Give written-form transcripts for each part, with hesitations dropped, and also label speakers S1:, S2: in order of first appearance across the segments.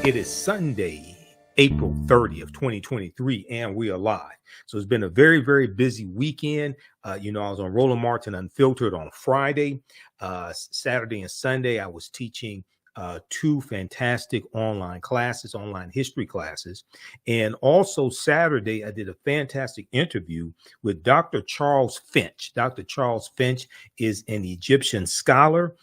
S1: It is Sunday, April 30th, 2023, and we are live. So it's been a very, very busy weekend. I was on Roland Martin Unfiltered on Friday. Saturday and Sunday, I was teaching two fantastic online classes, online history classes. And also Saturday, I did a fantastic interview with Dr. Charles Finch. Dr. Charles Finch is an Egyptian scholar.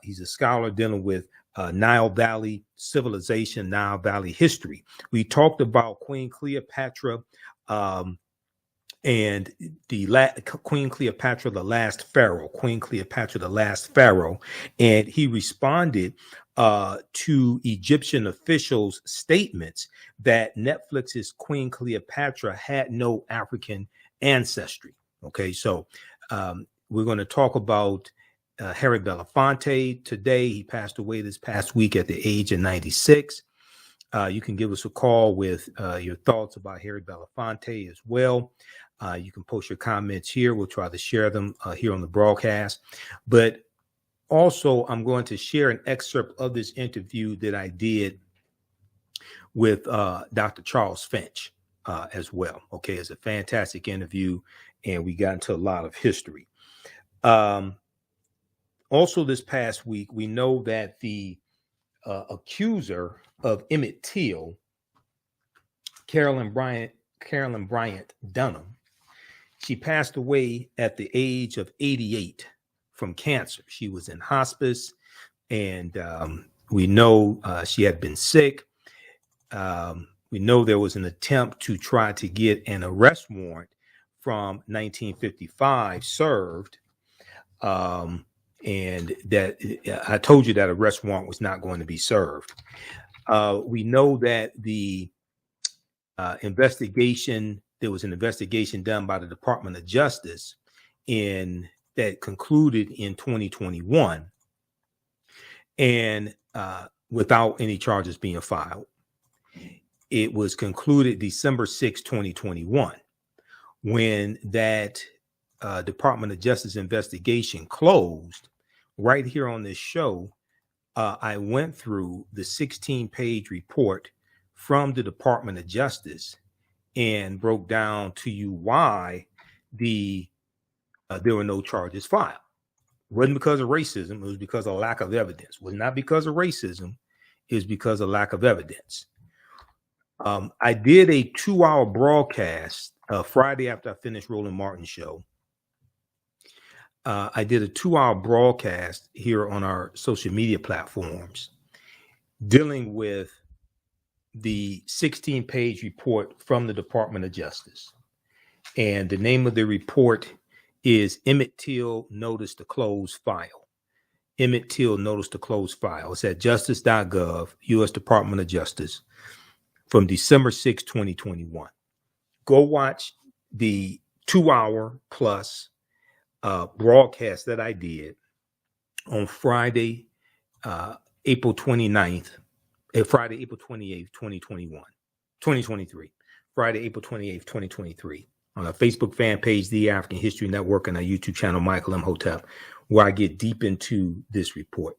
S1: He's a scholar dealing with Nile Valley civilization, Nile Valley history. We talked about Queen Cleopatra and Queen Cleopatra, the last pharaoh, Queen Cleopatra, the last pharaoh. And he responded to Egyptian officials' statements that Netflix's Queen Cleopatra had no African ancestry. Okay, so we're going to talk about Harry Belafonte today. He passed away this past week at the age of 96. You can give us a call with your thoughts about Harry Belafonte as well. You can post your comments here. We'll try to share them here on the broadcast. But also, I'm going to share an excerpt of this interview that I did with Dr. Charles Finch as well. Okay, it's a fantastic interview, and we got into a lot of history. Also, this past week, we know that the accuser of Emmett Till, Carolyn Bryant Donham, she passed away at the age of 88 from cancer. She was in hospice, and we know she had been sick. We know there was an attempt to try to get an arrest warrant from 1955 served. And that I told you that arrest warrant was not going to be served. We know that the investigation, there was an investigation done by the Department of Justice that concluded in 2021, and without any charges being filed. It was concluded December 6, 2021, when that Department of Justice investigation closed. Right here on this show, I went through the 16-page report from the Department of Justice and broke down to you why there were no charges filed. It wasn't because of racism. It was because of lack of evidence. It was not because of racism. It was because of lack of evidence. I did a 2-hour broadcast Friday after I finished Roland Martin show. I did a 2-hour broadcast here on our social media platforms dealing with the 16-page report from the Department of Justice. And the name of the report is Emmett Till Notice to Close File. Emmett Till Notice to Close File. It's at justice.gov, U.S. Department of Justice, from December 6, 2021. Go watch the 2-hour plus broadcast that I did on Friday, April 29th, Friday, April 28th, 2023, Friday, April 28th, 2023, on our Facebook fan page, The African History Network, and our YouTube channel, Michael Imhotep, where I get deep into this report.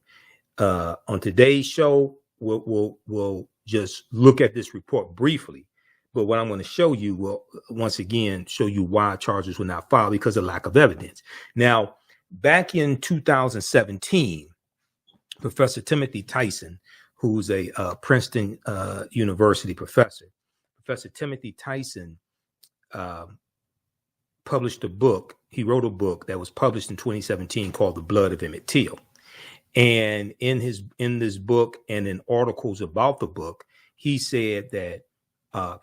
S1: On today's show, we'll just look at this report briefly. But what I'm going to show you will, once again, show you why charges were not filed because of lack of evidence. Now, back in 2017, Professor Timothy Tyson, who's a Princeton University professor, Professor Timothy Tyson published a book. He wrote a book that was published in 2017 called The Blood of Emmett Till. And in this book and in articles about the book, he said that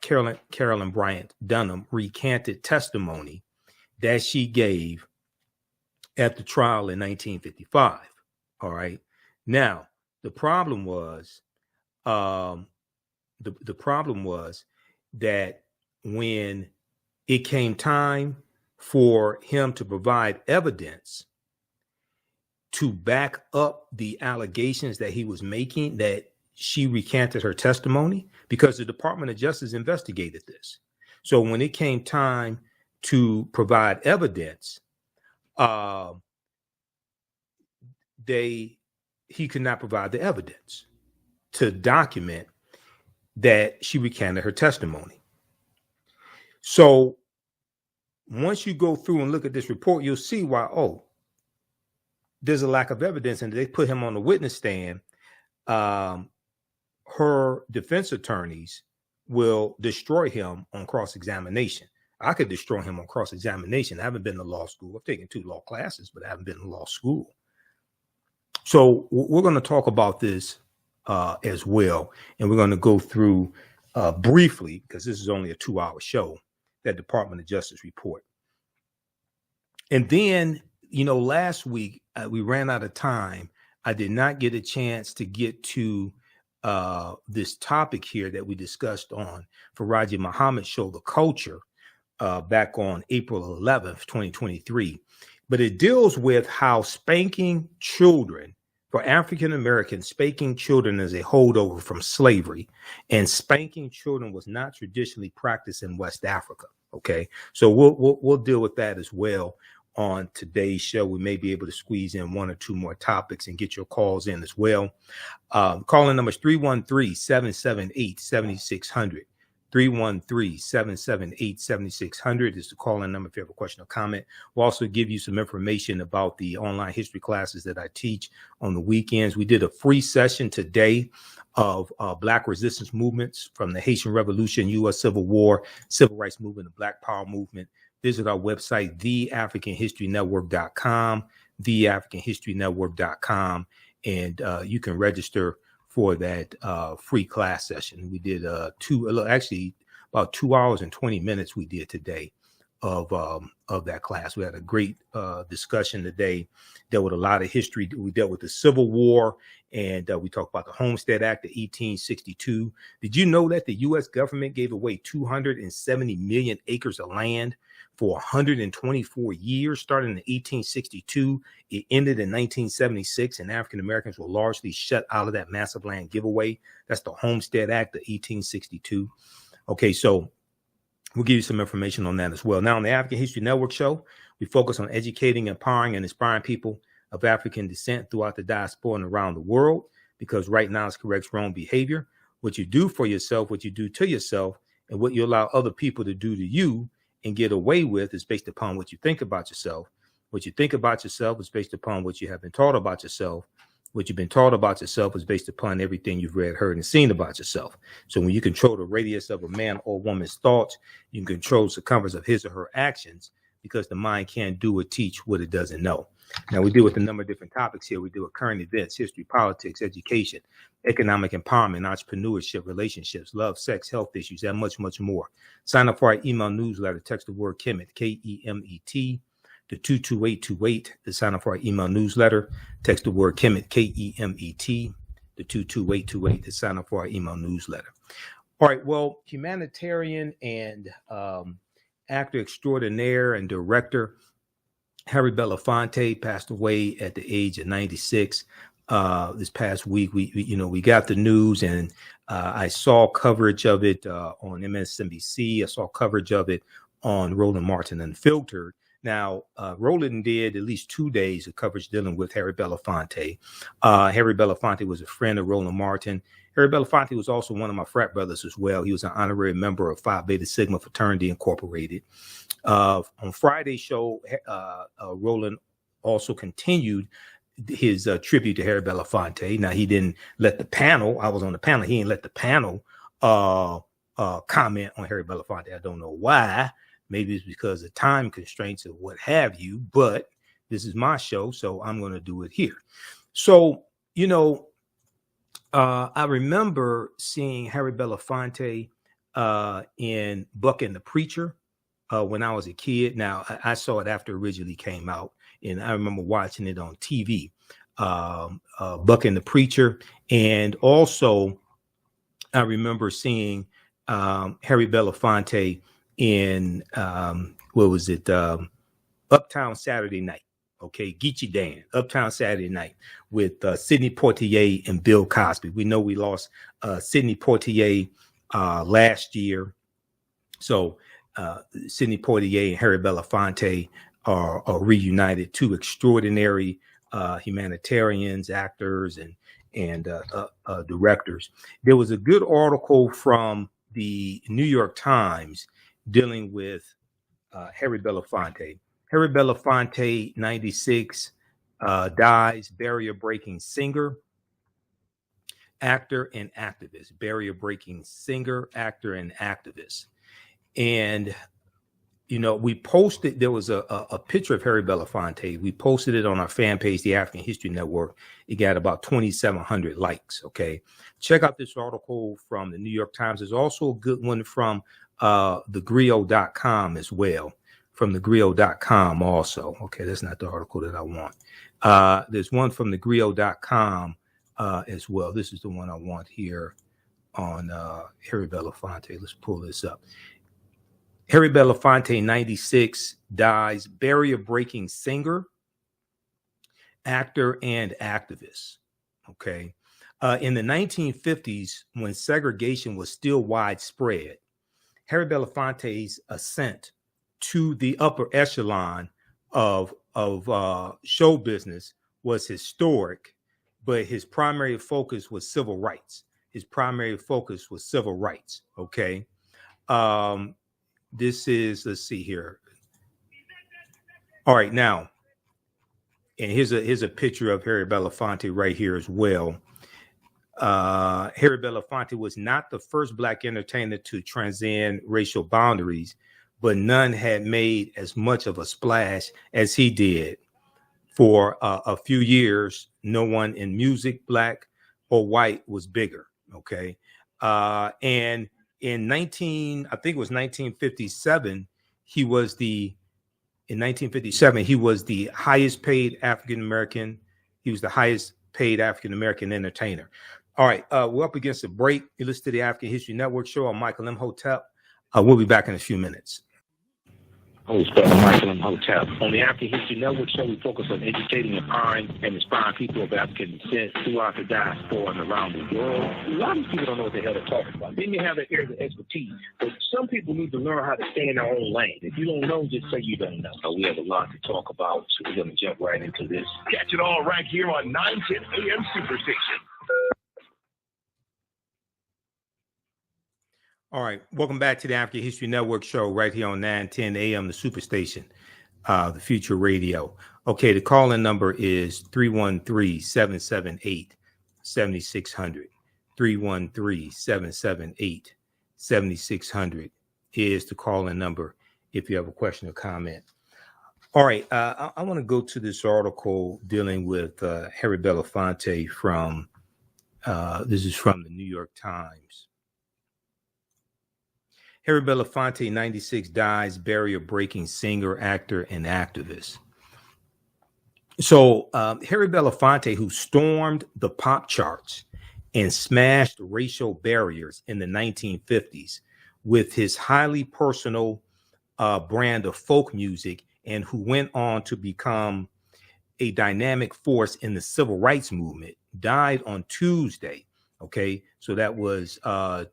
S1: Carolyn Bryant Donham recanted testimony that she gave at the trial in 1955. All right. Now, the problem was that when it came time for him to provide evidence to back up the allegations that he was making, that she recanted her testimony, because the Department of Justice investigated this. So when it came time to provide evidence, he could not provide the evidence to document that she recanted her testimony. So once you go through and look at this report, you'll see why, there's a lack of evidence, and they put him on the witness stand. Her defense attorneys will destroy him on cross-examination. I could destroy him on cross-examination. I haven't been to law school. I've taken 2 law classes, but I haven't been to law school. So we're going to talk about this as well. And we're going to go through briefly, because this is only a 2-hour show, that Department of Justice report. And then, last week we ran out of time. I did not get a chance to get to this topic here that we discussed on Faraji Muhammad's show, The Culture, back on April 11th, 2023. But it deals with how spanking children, for African Americans, spanking children is a holdover from slavery, and spanking children was not traditionally practiced in West Africa. Okay, so we'll deal with that as well on today's show. We may be able to squeeze in 1 or 2 more topics and get your calls in as well. Calling number is 313-778-7600. 313-778-7600 is the call-in number if you have a question or comment. We'll also give you some information about the online history classes that I teach on the weekends. We did a free session today of Black resistance movements from the Haitian Revolution, U.S. Civil War, Civil Rights Movement, the Black Power Movement. Visit our website, TheAfricanHistoryNetwork.com, TheAfricanHistoryNetwork.com, and you can register for that free class session. We did about 2 hours and 20 minutes we did today of that class. We had a great discussion today, dealt with a lot of history. We dealt with the Civil War, and we talked about the Homestead Act of 1862. Did you know that the U.S. government gave away 270 million acres of land for 124 years, starting in 1862. It ended in 1976, and African Americans were largely shut out of that massive land giveaway. That's the Homestead Act of 1862. Okay, so we'll give you some information on that as well. Now, on the African History Network show, we focus on educating, empowering, and inspiring people of African descent throughout the diaspora and around the world, because right now it's corrects wrong behavior. What you do for yourself, what you do to yourself, and what you allow other people to do to you and get away with is based upon what you think about yourself. What you think about yourself is based upon what you have been taught about yourself. What you've been taught about yourself is based upon everything you've read, heard, and seen about yourself. So when you control the radius of a man or woman's thoughts, you can control the circumference of his or her actions, because the mind can't do or teach what it doesn't know. Now, we deal with a number of different topics here. We deal with current events, history, politics, education, economic empowerment, entrepreneurship, relationships, love, sex, health issues, and much, much more. Sign up for our email newsletter. Text the word Kemet, Kemet, to 22828 to sign up for our email newsletter. Text the word Kemet, Kemet, to 22828 to sign up for our email newsletter. All right, well, humanitarian and actor extraordinaire and director Harry Belafonte passed away at the age of 96. This past week, we got the news, and I saw coverage of it on MSNBC. I saw coverage of it on Roland Martin Unfiltered. Now, Roland did at least 2 days of coverage dealing with Harry Belafonte. Harry Belafonte was a friend of Roland Martin. Harry Belafonte was also one of my frat brothers as well. He was an honorary member of Phi Beta Sigma Fraternity Incorporated. On Friday's show, Roland also continued his tribute to Harry Belafonte. Now, he didn't let the panel, I was on the panel, he didn't let the panel comment on Harry Belafonte. I don't know why. Maybe it's because of time constraints or what have you, but this is my show, so I'm going to do it here. So, I remember seeing Harry Belafonte in Buck and the Preacher when I was a kid. Now, I saw it after it originally came out, and I remember watching it on TV, Buck and the Preacher. And also, I remember seeing Harry Belafonte in, Uptown Saturday Night. Okay, Geechee Dan, Uptown Saturday Night with Sidney Poitier and Bill Cosby. We know we lost Sidney Poitier last year. So Sidney Poitier and Harry Belafonte are reunited, two extraordinary humanitarians, actors, and directors. There was a good article from the New York Times dealing with Harry Belafonte. Harry Belafonte, 96, dies, barrier-breaking singer, actor, and activist. Barrier-breaking singer, actor, and activist. And we posted, there was a picture of Harry Belafonte. We posted it on our fan page, the African History Network. It got about 2,700 likes. Okay. Check out this article from the New York Times. There's also a good one from thegrio.com as well. From thegrio.com also. Okay. That's not the article that I want. There's one from thegrio.com as well. This is the one I want here on Harry Belafonte. Let's pull this up. Harry Belafonte, 96, dies, barrier-breaking singer, actor, and activist. Okay. In the 1950s, when segregation was still widespread, Harry Belafonte's ascent to the upper echelon of show business was historic, but his primary focus was civil rights. Okay. This is, let's see here. All right, now, and here's a picture of Harry Belafonte right here as well. Harry Belafonte was not the first Black entertainer to transcend racial boundaries, but none had made as much of a splash as he did. For a few years, no one in music, Black or white, was bigger. Okay, and in 1957, he was the highest paid African American. He was the highest paid African American entertainer. All right, we're up against a break. You listen to the African History Network show. I'm Michael Imhotep. We'll be back in a few minutes.
S2: Host Michael Imhotep. On the African History Network show, we focus on educating, empowering, and inspiring people of African descent throughout the diaspora and around the world. A lot of people don't know what the hell they're talking about. They may have their areas of expertise, but some people need to learn how to stay in their own lane. If you don't know, just say you don't know. We have a lot to talk about, so we're going to jump right into this.
S3: Catch it all right here on 910 AM Superstation.
S1: All right, welcome back to the African History Network show right here on 910 AM, the Superstation, the Future Radio. Okay, the call-in number is 313-778-7600. 313-778-7600 is the call-in number if you have a question or comment. All right, I want to go to this article dealing with Harry Belafonte from, this is from the New York Times. Harry Belafonte, 96, dies, barrier-breaking singer, actor, and activist. So Harry Belafonte, who stormed the pop charts and smashed racial barriers in the 1950s with his highly personal brand of folk music, and who went on to become a dynamic force in the civil rights movement, died on Tuesday. Okay, so that was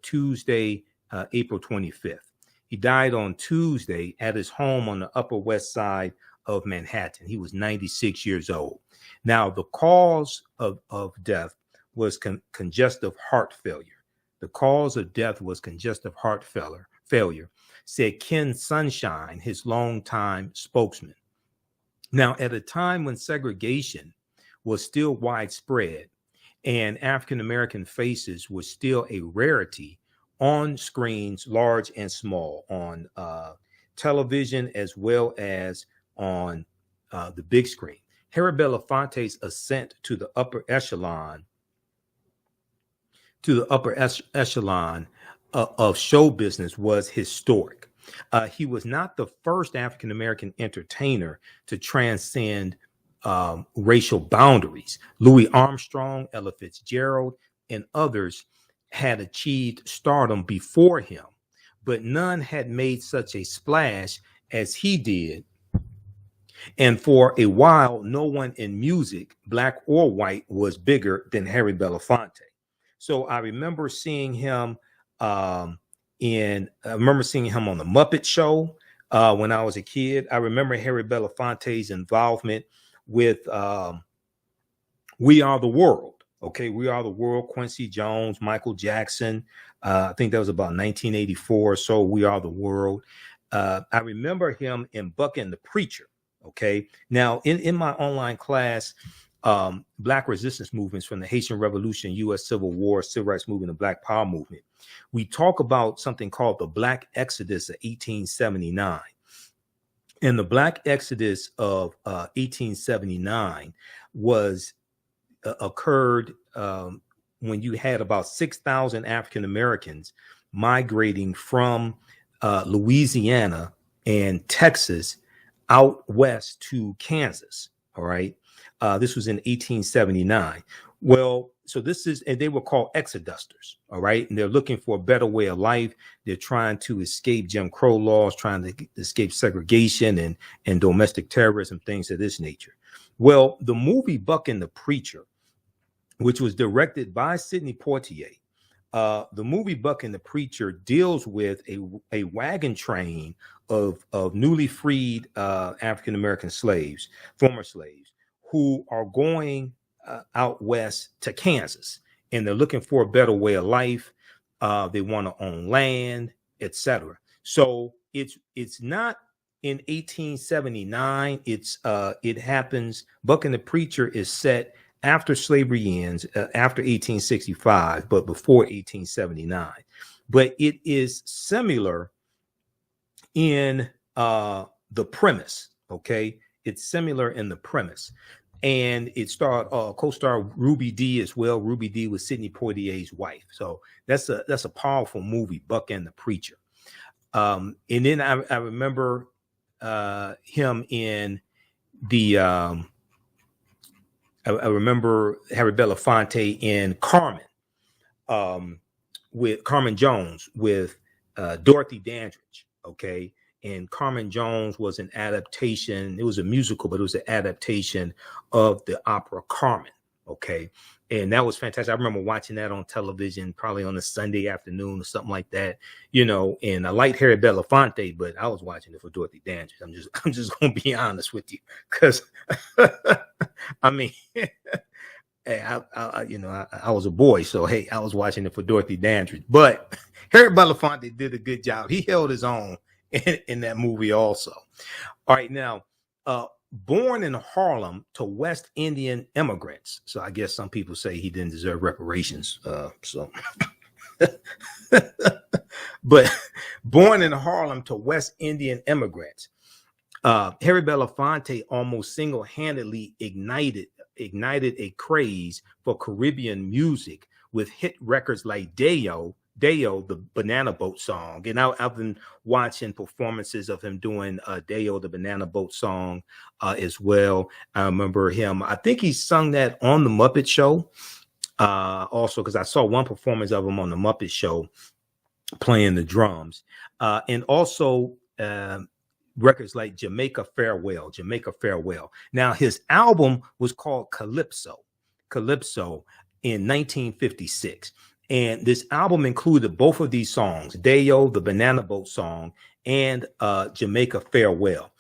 S1: Tuesday, April 25th. He died on Tuesday at his home on the Upper West Side of Manhattan. He was 96 years old. Now, the cause of death was congestive heart failure. The cause of death was congestive heart failure, said Ken Sunshine, his longtime spokesman. Now, at a time when segregation was still widespread and African-American faces were still a rarity on screens, large and small, on television as well as on the big screen, Harry Belafonte's ascent to the upper echelon of show business was historic. He was not the first African-American entertainer to transcend racial boundaries. Louis Armstrong, Ella Fitzgerald, and others had achieved stardom before him, but none had made such a splash as he did. And for a while, no one in music, Black or white, was bigger than Harry Belafonte. So I remember seeing him on the Muppet Show when I was a kid. I remember Harry Belafonte's involvement with We Are the World. Okay, We Are the World, Quincy Jones, Michael Jackson. I think that was about 1984 or so, We Are the World. I remember him in Buck and the Preacher. Okay, now in my online class, Black resistance movements from the Haitian Revolution, U.S. Civil War, Civil Rights Movement, and Black Power Movement, we talk about something called the Black Exodus of 1879. And the Black Exodus of 1879 was occurred when you had about 6,000 African Americans migrating from Louisiana and Texas out west to Kansas. All right. This was in 1879. Well, so this is, and they were called exodusters. All right. And they're looking for a better way of life. They're trying to escape Jim Crow laws, trying to escape segregation and domestic terrorism, things of this nature. Well, the movie Buck and the Preacher, which was directed by Sidney Poitier, the movie Buck and the Preacher deals with a wagon train of newly freed African American slaves, former slaves, who are going out west to Kansas, and they're looking for a better way of life. They want to own land, etc. So it's not in 1879. It happens. Buck and the Preacher is set after slavery ends, after 1865, but before 1879. But it is similar in the premise. Okay, it's similar in the premise. And it starred co-star Ruby Dee as well. Ruby Dee was Sidney Poitier's wife. So that's a powerful movie, Buck and the Preacher. And then I remember him in the I remember Harry Belafonte in Carmen, with Carmen Jones with Dorothy Dandridge. Okay. And Carmen Jones was an adaptation. It was a musical, but it was an adaptation of the opera Carmen. Okay. And that was fantastic. I remember watching that on television, probably on a Sunday afternoon or something like that, you know, and I liked Harry Belafonte, but I was watching it for Dorothy Dandridge. I'm just going to be honest with you, because I mean, hey, I was a boy, so hey, I was watching it for Dorothy Dandridge, but Harry Belafonte did a good job. He held his own in that movie also. All right, now, born in Harlem to West Indian immigrants. So I guess some people say he didn't deserve reparations. But born in Harlem to West Indian immigrants, Harry Belafonte almost single-handedly ignited a craze for Caribbean music with hit records like Deo, the Banana Boat song. And I've been watching performances of him doing Deo, the Banana Boat song as well. I remember him, I think he sung that on The Muppet Show also, because I saw one performance of him on The Muppet Show playing the drums. And also records like Jamaica Farewell. Now, his album was called Calypso in 1956. And this album included both of these songs, Deo, the Banana Boat song, and Jamaica Farewell.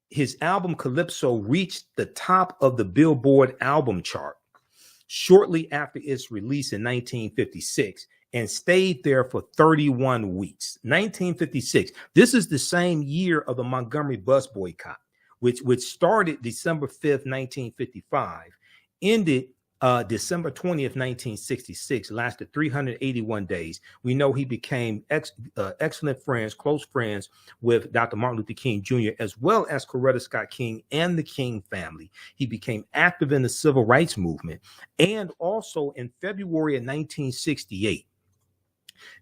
S1: His album Calypso reached the top of the Billboard album chart shortly after its release in 1956 and stayed there for 31 weeks. 1956. This is the same year of the Montgomery bus boycott, which started December 5th, 1955, ended December 20th, 1966, lasted 381 days. We know he became excellent friends, close friends with Dr. Martin Luther King Jr., as well as Coretta Scott King and the King family. He became active in the civil rights movement. And also in February of 1968,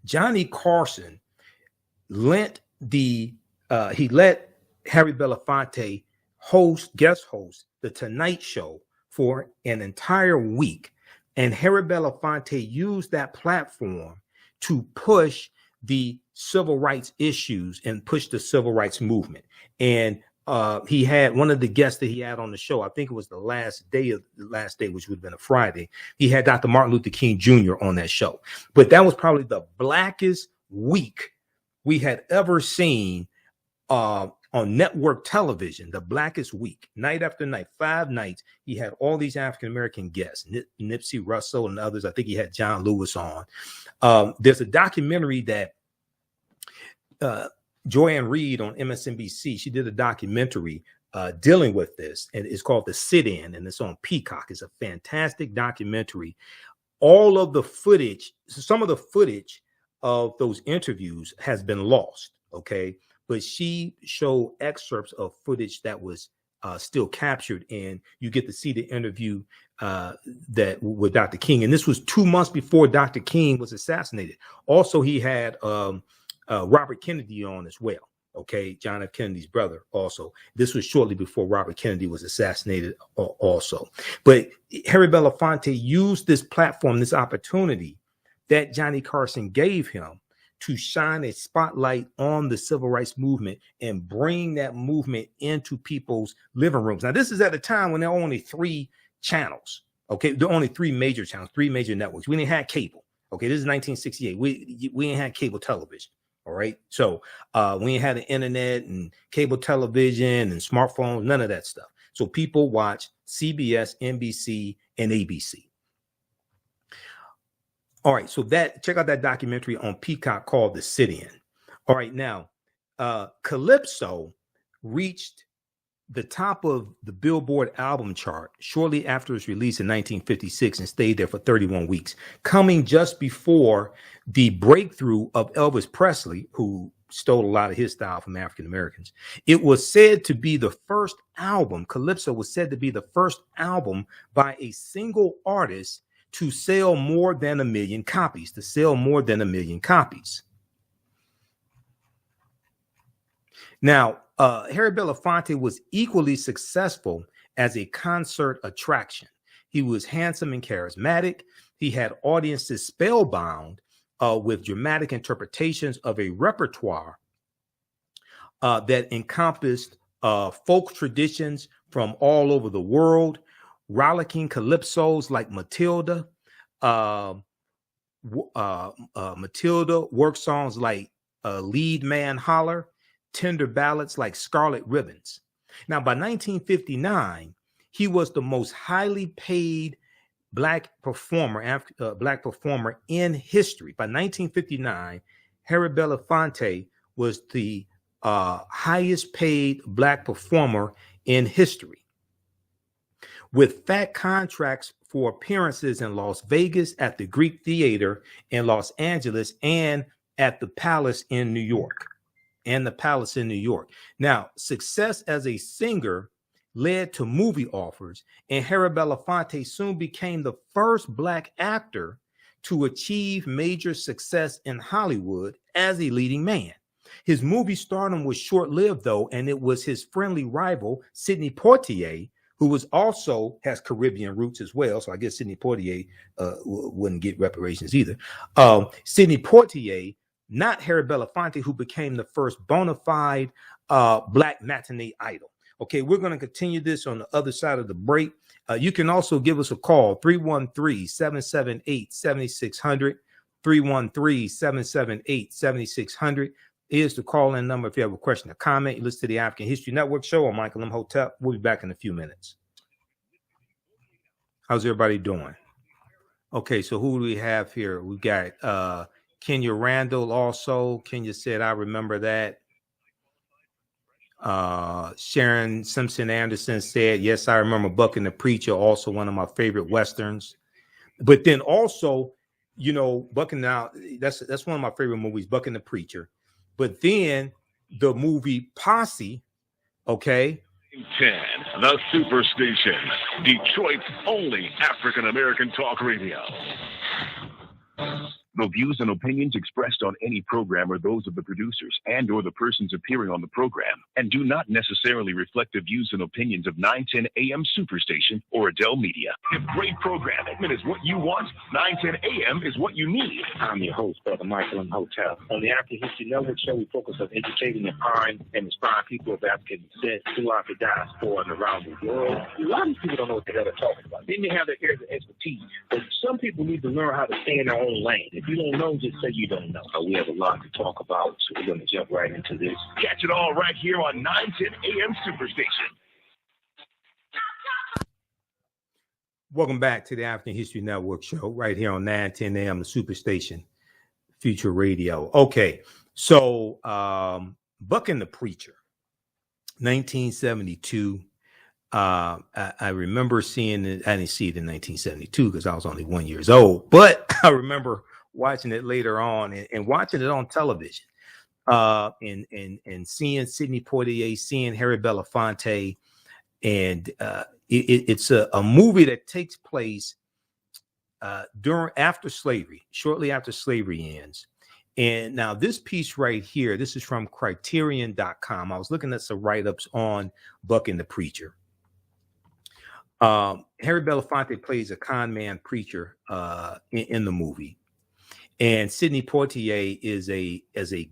S1: Johnny Carson let Harry Belafonte guest host The Tonight Show for an entire week. And Harry Belafonte used that platform to push the civil rights issues and push the civil rights movement. And he had one of the guests that he had on the show, I think it was the last day, which would have been a Friday. He had Dr. Martin Luther King Jr. on that show. But that was probably the blackest week we had ever seen on network television, the Blackest Week, night after night, 5 nights. He had all these African-American guests, Nipsey Russell and others. I think he had John Lewis on. There's a documentary that Joanne Reed on MSNBC, she did a documentary dealing with this, and it's called The Sit-In, and it's on Peacock. It's a fantastic documentary. All of the footage, some of the footage of those interviews has been lost, okay? But she showed excerpts of footage that was still captured, and you get to see the interview that with Dr. King. And this was 2 months before Dr. King was assassinated. Also, he had Robert Kennedy on as well, okay? John F. Kennedy's brother also. This was shortly before Robert Kennedy was assassinated also. But Harry Belafonte used this platform, this opportunity that Johnny Carson gave him to shine a spotlight on the civil rights movement and bring that movement into people's living rooms. Now, this is at a time when there are only 3 channels, okay? There are only 3 major channels, 3 major networks. We didn't have cable, okay? This is 1968. We didn't have cable television, all right? So we ain't had the internet and cable television and smartphones, none of that stuff. So people watch CBS, NBC, and ABC. All right, so check out that documentary on Peacock called The Sit-In. All right, now, Calypso reached the top of the Billboard album chart shortly after its release in 1956 and stayed there for 31 weeks, coming just before the breakthrough of Elvis Presley, who stole a lot of his style from African Americans. It was said to be the first album, Calypso was said to be the first album by a single artist to sell more than 1 million copies, Now, Harry Belafonte was equally successful as a concert attraction. He was handsome and charismatic. He had audiences spellbound with dramatic interpretations of a repertoire that encompassed folk traditions from all over the world, rollicking calypsos like Matilda. Matilda work songs like Lead Man Holler, tender ballads like Scarlet Ribbons. Now, by 1959, he was the most highly paid black performer in history. By 1959, Harry Belafonte was the highest paid black performer in history, with fat contracts for appearances in Las Vegas, at the Greek Theater in Los Angeles, and at the Palace in New York. Now, success as a singer led to movie offers, and Harry Belafonte soon became the first black actor to achieve major success in Hollywood as a leading man. His movie stardom was short-lived, though, and it was his friendly rival, Sidney Poitier, who has Caribbean roots as well. So I guess Sidney Poitier wouldn't get reparations either. Sidney Poitier, not Harry Belafonte, who became the first bona fide black matinee idol. Okay, we're going to continue this on the other side of the break. You can also give us a call, 313-778-7600, 313-778-7600 is the call-in number if you have a question or comment. You listen to the African History Network show. I'm Michael Imhotep. We'll be back in a few minutes. How's everybody doing? Okay, so who do we have here? We got Kenya Randall also. Kenya said, I remember that. Sharon Simpson Anderson said, yes, I remember Buck and the Preacher, also one of my favorite Westerns. But then also, you know, Buck and now that's one of my favorite movies, Buck and the Preacher. But then the movie Posse, okay.
S3: 10, the Superstation, Detroit's only African-American talk radio. The views and opinions expressed on any program are those of the producers and or the persons appearing on the program and do not necessarily reflect the views and opinions of 910 AM Superstation or Adele Media. If great programming is what you want, 910 AM is what you need.
S2: I'm your host, Brother Michael Imhotep. On the African History Network show, we focus on educating, empowering, and inspiring people of African descent throughout the diaspora and around the world. A lot of these people don't know what the hell they're talking about. They may have their areas of expertise, but some some people need to learn how to stay in their own lane. If you don't know, just say you don't know. We have a lot to talk about, so we're going to jump right into this.
S3: Catch it all right here on 910 AM Superstation.
S1: Welcome back to the African History Network show right here on 910 AM, the Superstation, Future Radio. Okay, so Bucking the Preacher, 1972. I remember seeing it. I didn't see it in 1972 because I was only 1 year old, but I remember watching it later on and watching it on television, and seeing Sidney Poitier, seeing Harry Belafonte, and it's a movie that takes place shortly after slavery ends. And now this piece right here, this is from Criterion.com. I was looking at some write-ups on Bucking the Preacher. Harry Belafonte plays a con man preacher in the movie, and Sidney Poitier is a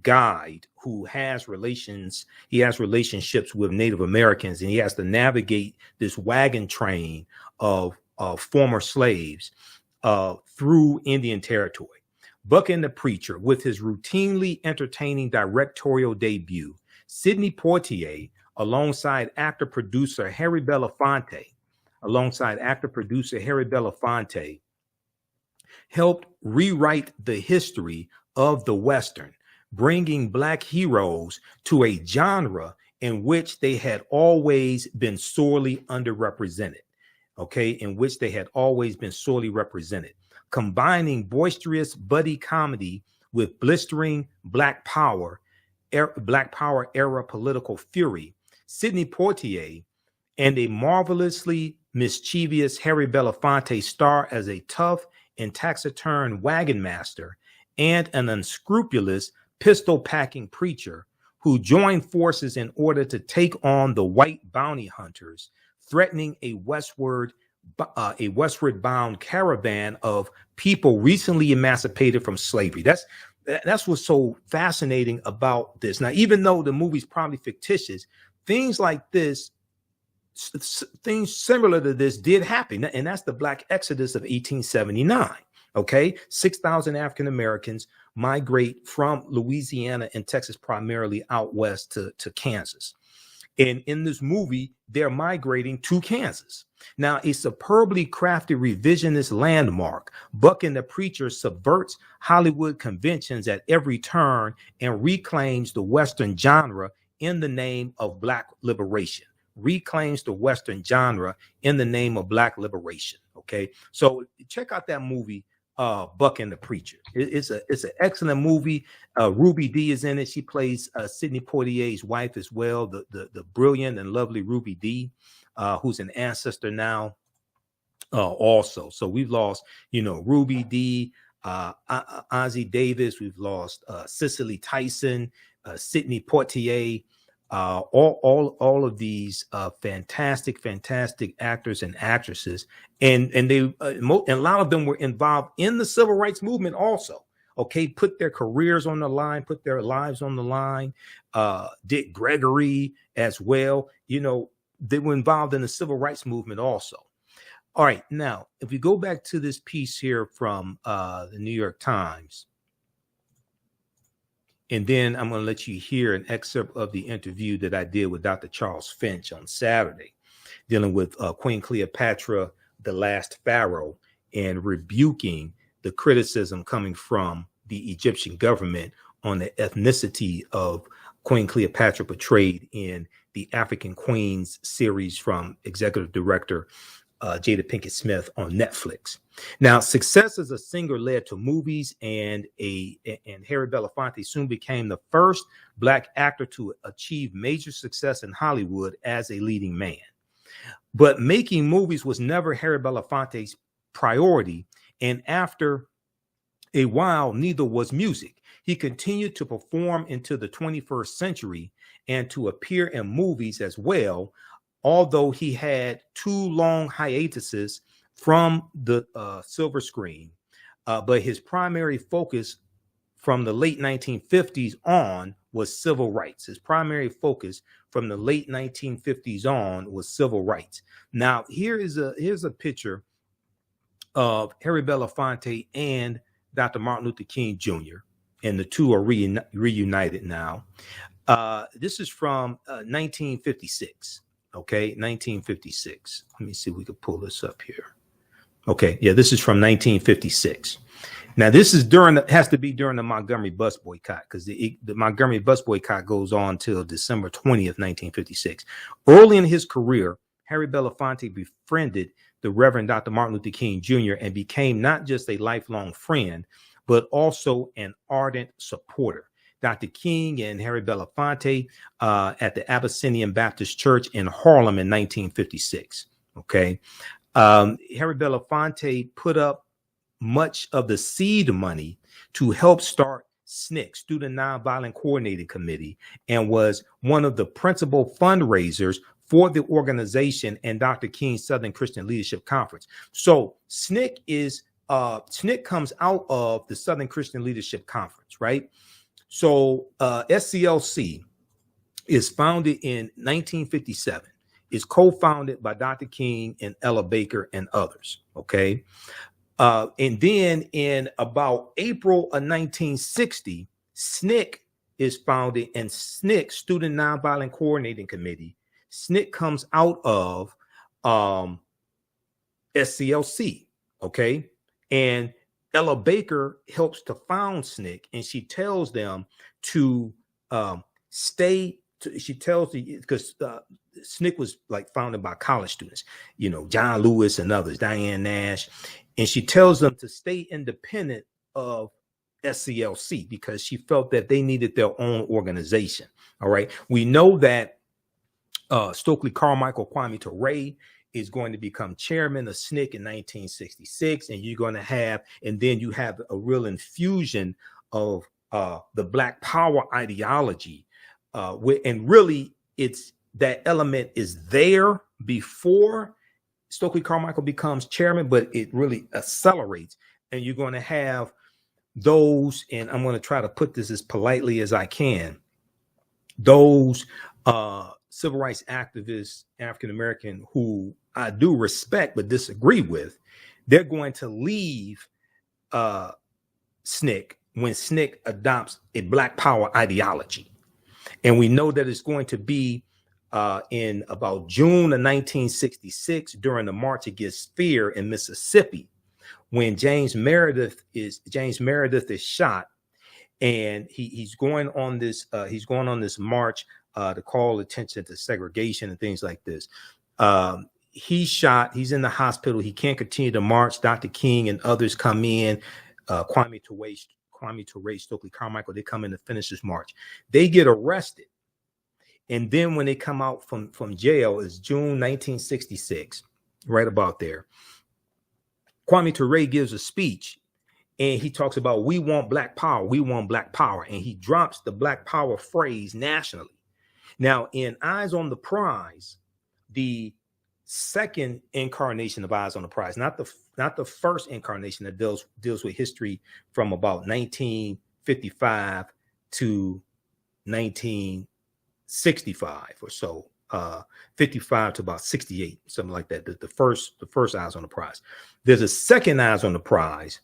S1: guide who has relationships with Native Americans, and he has to navigate this wagon train of former slaves through Indian territory. Bucking the Preacher, with his routinely entertaining directorial debut, Sidney Poitier, alongside actor-producer Harry Belafonte, helped rewrite the history of the Western, bringing Black heroes to a genre in which they had always been sorely underrepresented. Combining boisterous buddy comedy with blistering Black Power era political fury, Sidney Poitier and a marvelously mischievous Harry Belafonte star as a tough and taciturn wagon master and an unscrupulous pistol-packing preacher who join forces in order to take on the white bounty hunters, threatening a westward-bound caravan of people recently emancipated from slavery. That's what's so fascinating about this. Now, even though the movie's probably fictitious, things like this, things similar to this did happen, and that's the Black Exodus of 1879. Okay, 6,000 African Americans migrate from Louisiana and Texas, primarily out west to Kansas. And in this movie, they're migrating to Kansas. Now, a superbly crafted revisionist landmark, Bucking the Preacher subverts Hollywood conventions at every turn and reclaims the Western genre in the name of Black liberation. Okay, so check out that movie, Bucking the Preacher. It's an excellent movie. Ruby Dee is in it. She plays Sidney Poitier's wife as well, the brilliant and lovely Ruby Dee, who's an ancestor now also. So we've lost, Ruby Dee, Ozzie Davis. We've lost Cicely Tyson, Sidney Poitier. All of these fantastic actors and actresses, and they and a lot of them were involved in the civil rights movement also. Okay, put their careers on the line, put their lives on the line. Dick Gregory as well. They were involved in the civil rights movement also. All right, now if we go back to this piece here from the New York Times. And then I'm going to let you hear an excerpt of the interview that I did with Dr. Charles Finch on Saturday, dealing with Queen Cleopatra, the last pharaoh, and rebuking the criticism coming from the Egyptian government on the ethnicity of Queen Cleopatra portrayed in the African Queens series from executive director Jada Pinkett Smith on Netflix. Now, success as a singer led to movies, and Harry Belafonte soon became the first Black actor to achieve major success in Hollywood as a leading man. But making movies was never Harry Belafonte's priority, and after a while, neither was music. He continued to perform into the 21st century and to appear in movies as well, although he had 2 long hiatuses from the silver screen. But his primary focus from the late 1950s on was civil rights. Now, here's a picture of Harry Belafonte and Dr. Martin Luther King Jr., and the two are reunited now. This is from 1956. Okay, 1956. Let me see if we can pull this up here. Okay, yeah, this is from 1956. Now, this is has to be during the Montgomery bus boycott, because the Montgomery bus boycott goes on till December 20th, 1956. Early in his career, Harry Belafonte befriended the Reverend Dr. Martin Luther King Jr. and became not just a lifelong friend, but also an ardent supporter. Dr. King and Harry Belafonte at the Abyssinian Baptist Church in Harlem in 1956. Okay. Harry Belafonte put up much of the seed money to help start SNCC, Student Nonviolent Coordinating Committee, and was one of the principal fundraisers for the organization and Dr. King's Southern Christian Leadership Conference. So SNCC comes out of the Southern Christian Leadership Conference, right? So SCLC is founded in 1957. It's co-founded by Dr. King and Ella Baker and others, okay? And then in about April of 1960, SNCC is founded, and SNCC, Student Nonviolent Coordinating Committee, SNCC comes out of SCLC, okay? And Ella Baker helps to found SNCC, and she tells them to she tells the, because SNCC was like founded by college students, you know, John Lewis and others, Diane Nash, and she tells them to stay independent of SCLC because she felt that they needed their own organization. All right. We know that Stokely Carmichael Kwame Ture is going to become chairman of SNCC in 1966, and you're going to have, and then you have a real infusion of the Black Power ideology, and really it's that element is there before Stokely Carmichael becomes chairman, but it really accelerates, and you're going to have those, and I'm going to try to put this as politely as I can, those civil rights activists, African American, who I do respect but disagree with, they're going to leave SNCC when SNCC adopts a Black Power ideology. And we know that it's going to be in about June of 1966 during the March Against Fear in Mississippi, when James Meredith is shot, and he's going on this march to call attention to segregation and things like this. He's shot. He's in the hospital. He can't continue to march. Dr. King and others come in. Kwame Ture, Stokely Carmichael, they come in to finish this march. They get arrested. And then when they come out from jail, it's June 1966, right about there. Kwame Ture gives a speech, and he talks about, we want Black power, we want Black power. And he drops the Black power phrase nationally. Now, in Eyes on the Prize, the second incarnation of Eyes on the Prize, not the first incarnation that deals with history from about 1955 to 1965 or so, 55 to about 68, something like that. The first Eyes on the Prize. There's a second Eyes on the Prize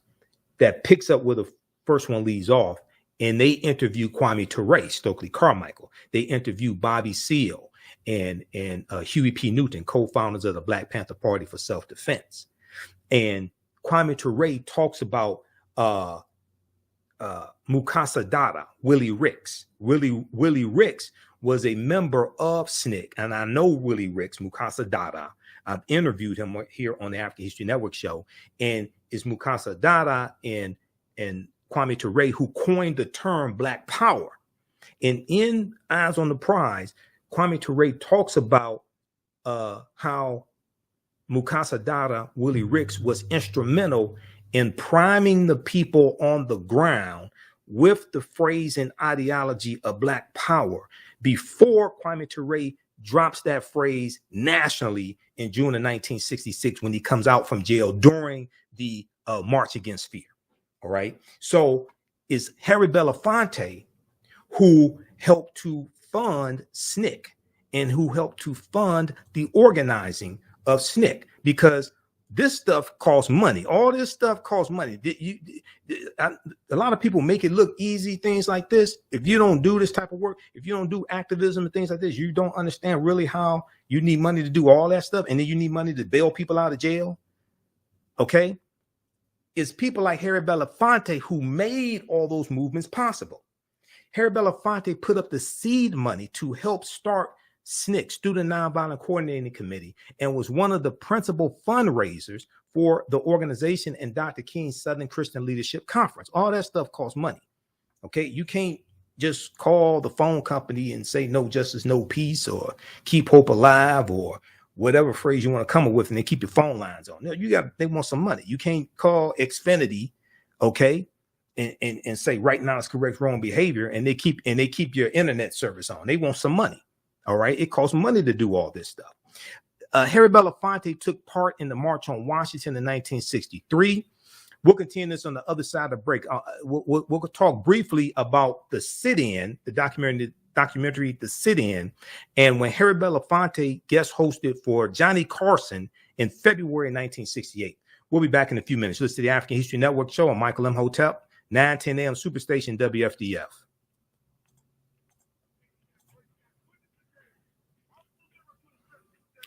S1: that picks up where the first one leaves off, and they interview Kwame Ture, Stokely Carmichael. They interview Bobby Seale and Huey P. Newton, co-founders of the Black Panther Party for Self-Defense. And Kwame Ture talks about Mukasa Dada, Willie Ricks. Willie Ricks was a member of SNCC, and I know Willie Ricks, Mukasa Dada. I've interviewed him here on the African History Network show, and it's Mukasa Dada and Kwame Ture who coined the term Black Power. And in Eyes on the Prize, Kwame Ture talks about how Mukasa Dada, Willie Ricks, was instrumental in priming the people on the ground with the phrase and ideology of Black Power before Kwame Ture drops that phrase nationally in June of 1966 when he comes out from jail during the March Against Fear. All right. So it's Harry Belafonte who helped to fund SNCC and who helped to fund the organizing of SNCC, because This stuff costs money. All this stuff costs money. A lot of people make it look easy, things like this. If you don't do this type of work, if you don't do activism and things like this, you don't understand really how you need money to do all that stuff. And then you need money to bail people out of jail. Okay. It's people like Harry Belafonte who made all those movements possible. Harry Belafonte put up the seed money to help start SNCC, Student Nonviolent Coordinating Committee, and was one of the principal fundraisers for the organization and Dr. King's Southern Christian Leadership Conference. All that stuff costs money. Okay, you can't just call the phone company and say no justice, no peace, or keep hope alive, or whatever phrase you want to come up with, and then keep your phone lines on. No, they want some money. You can't call Xfinity, okay, and say right now it's correct wrong behavior, and they keep your internet service on. They want some money. All right. It costs money to do all this stuff. Harry Belafonte took part in the March on Washington in 1963. We'll continue this on the other side of the break. We'll talk briefly about the sit-in, the documentary, The Sit-In, and when Harry Belafonte guest hosted for Johnny Carson in February 1968. We'll be back in a few minutes. Listen to the African History Network show. I'm Michael Imhotep, 9:10 a.m. Superstation WFDF.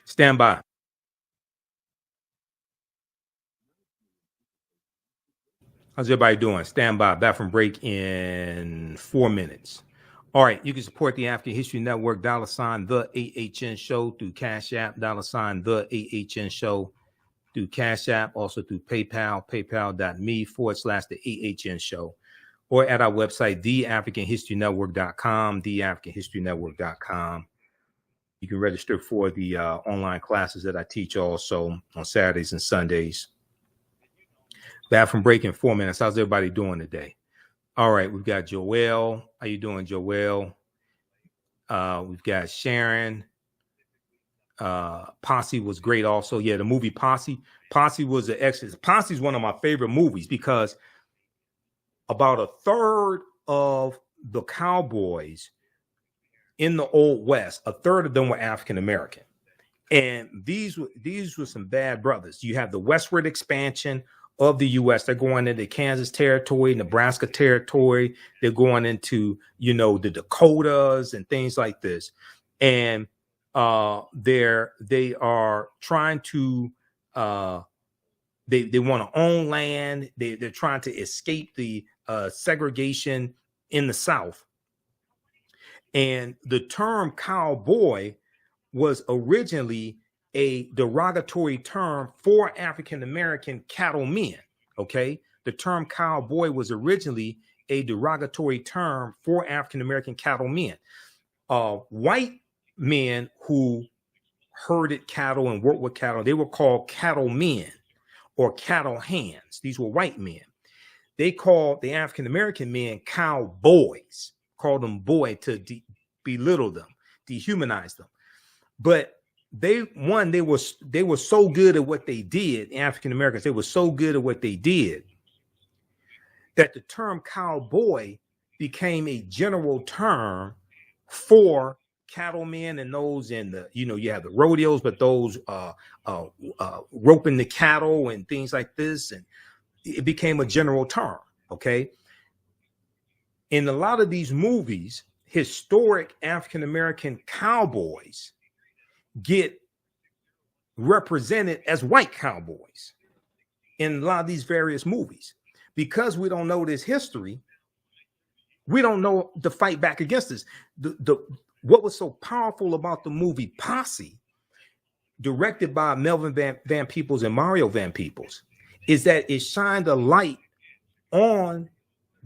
S1: Stand by. How's everybody doing? Stand by. Back from break in 4 minutes. All right. You can support the African History Network, $ the AHN Show through Cash App, $ the AHN Show through Cash App, also through PayPal, paypal.me/the AHN Show, or at our website, TheAfricanHistoryNetwork.com, TheAfricanHistoryNetwork.com. You can register for the online classes that I teach also on Saturdays and Sundays. Back from break in 4 minutes. How's everybody doing today? All right, we've got Joelle. How you doing, Joelle? We've got Sharon. Posse was great also. Yeah, the movie Posse. Posse was an excellent. Posse is one of my favorite movies because about a third of the cowboys in the Old West, a third of them were African American, and these were some bad brothers. You have the westward expansion of the U.S. They're going into Kansas territory, Nebraska territory. They're going into the Dakotas and things like this, and they are trying to they want to own land. They're trying to escape the segregation in the South. And the term cowboy was originally a derogatory term for African-American cattlemen, okay? The term cowboy was originally a derogatory term for African-American cattlemen. White men who herded cattle and worked with cattle, they were called cattlemen or cattle hands. These were white men. They called the African-American men cowboys. Called them boy to belittle them, dehumanize them. But they were so good at what they did, African Americans, they were so good at what they did that the term cowboy became a general term for cattlemen and those in the, you have the rodeos, but those roping the cattle and things like this, and it became a general term, okay? In a lot of these movies, historic African-American cowboys get represented as white cowboys in a lot of these various movies. Because we don't know this history, we don't know to fight back against this. What was so powerful about the movie Posse, directed by Melvin Van Peebles and Mario Van Peebles, is that it shined a light on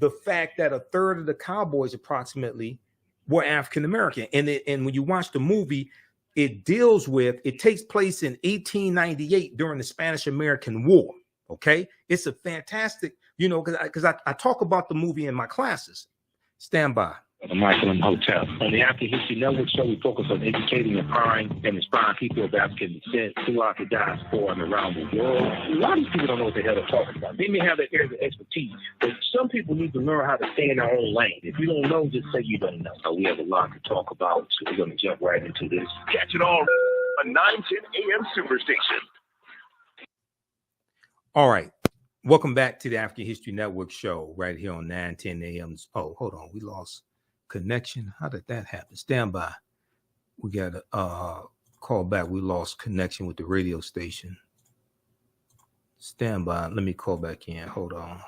S1: the fact that a third of the cowboys approximately were African American. And when you watch the movie, it takes place in 1898 during the Spanish American War. Okay. It's a fantastic, because I talk about the movie in my classes. Stand by.
S2: Michael Imhotep. On the African History Network show, we focus on educating, empowering, and inspiring people of African descent throughout the diaspora and around the world. A lot of these people don't know what the hell they're talking about. They may have their areas of expertise, but some people need to learn how to stay in their own lane. If you don't know, just say you don't know. We have a lot to talk about, so we're going to jump right into this.
S3: Catch it all on 910 AM Superstation.
S1: All right. Welcome back to the African History Network show right here on 9:10 a.m. Oh, hold on. We lost connection. How did that happen? Stand by. We got to call back. We lost connection with the radio station. Stand by. Let me call back in. Hold on.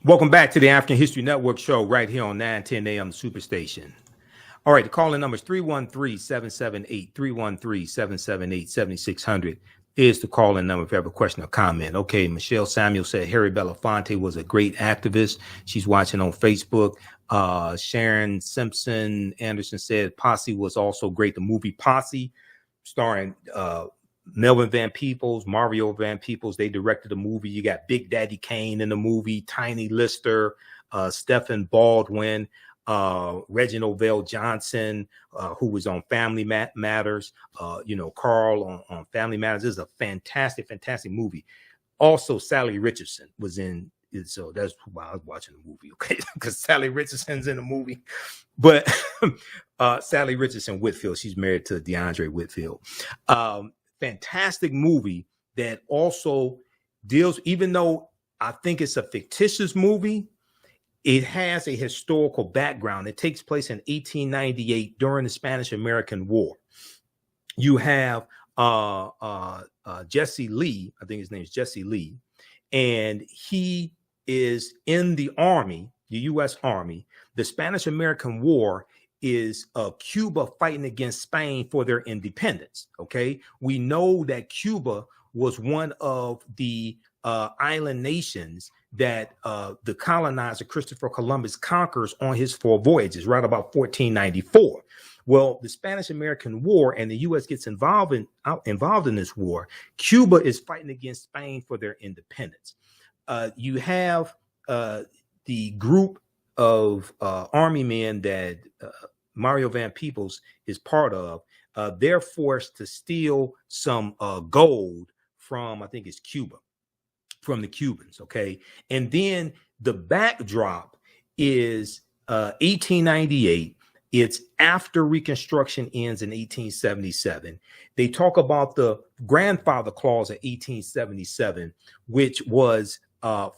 S1: Welcome back to the African History Network show right here on 9:10 a.m. Superstation. All right, the calling number is 313-778-7600 is the calling number if you have a question or comment. Okay, Michelle Samuel said Harry Belafonte was a great activist. She's watching on Facebook. Sharon Simpson Anderson said Posse was also great. The movie Posse, starring Melvin Van Peebles, Mario Van Peebles, they directed the movie. You got Big Daddy Kane in the movie, Tiny Lister, Stephen Baldwin, Reginald Vale Johnson, who was on Family Matters, Carl on Family Matters. This is a fantastic movie. Also, Sally Richardson was in it, so that's why I was watching the movie, okay? Because Sally Richardson's in the movie. But Sally Richardson Whitfield, she's married to DeAndre Whitfield. Fantastic movie that also deals, even though I think it's a fictitious movie, it has a historical background. It takes place in 1898 during the Spanish-American War. You have Jesse Lee, I think his name is Jesse Lee, and he is in the Army, the U.S. Army. The Spanish-American War is Cuba fighting against Spain for their independence, okay? We know that Cuba was one of the island nations that the colonizer Christopher Columbus conquers on his 4 voyages, right about 1494. Well, the Spanish-American War and the U.S. gets involved in this war. Cuba is fighting against Spain for their independence. You have the group of army men that Mario Van Peebles is part of. They're forced to steal some gold from, I think it's Cuba, from the Cubans, okay? And then the backdrop is 1898. It's after Reconstruction ends in 1877. They talk about the grandfather clause of 1877, which was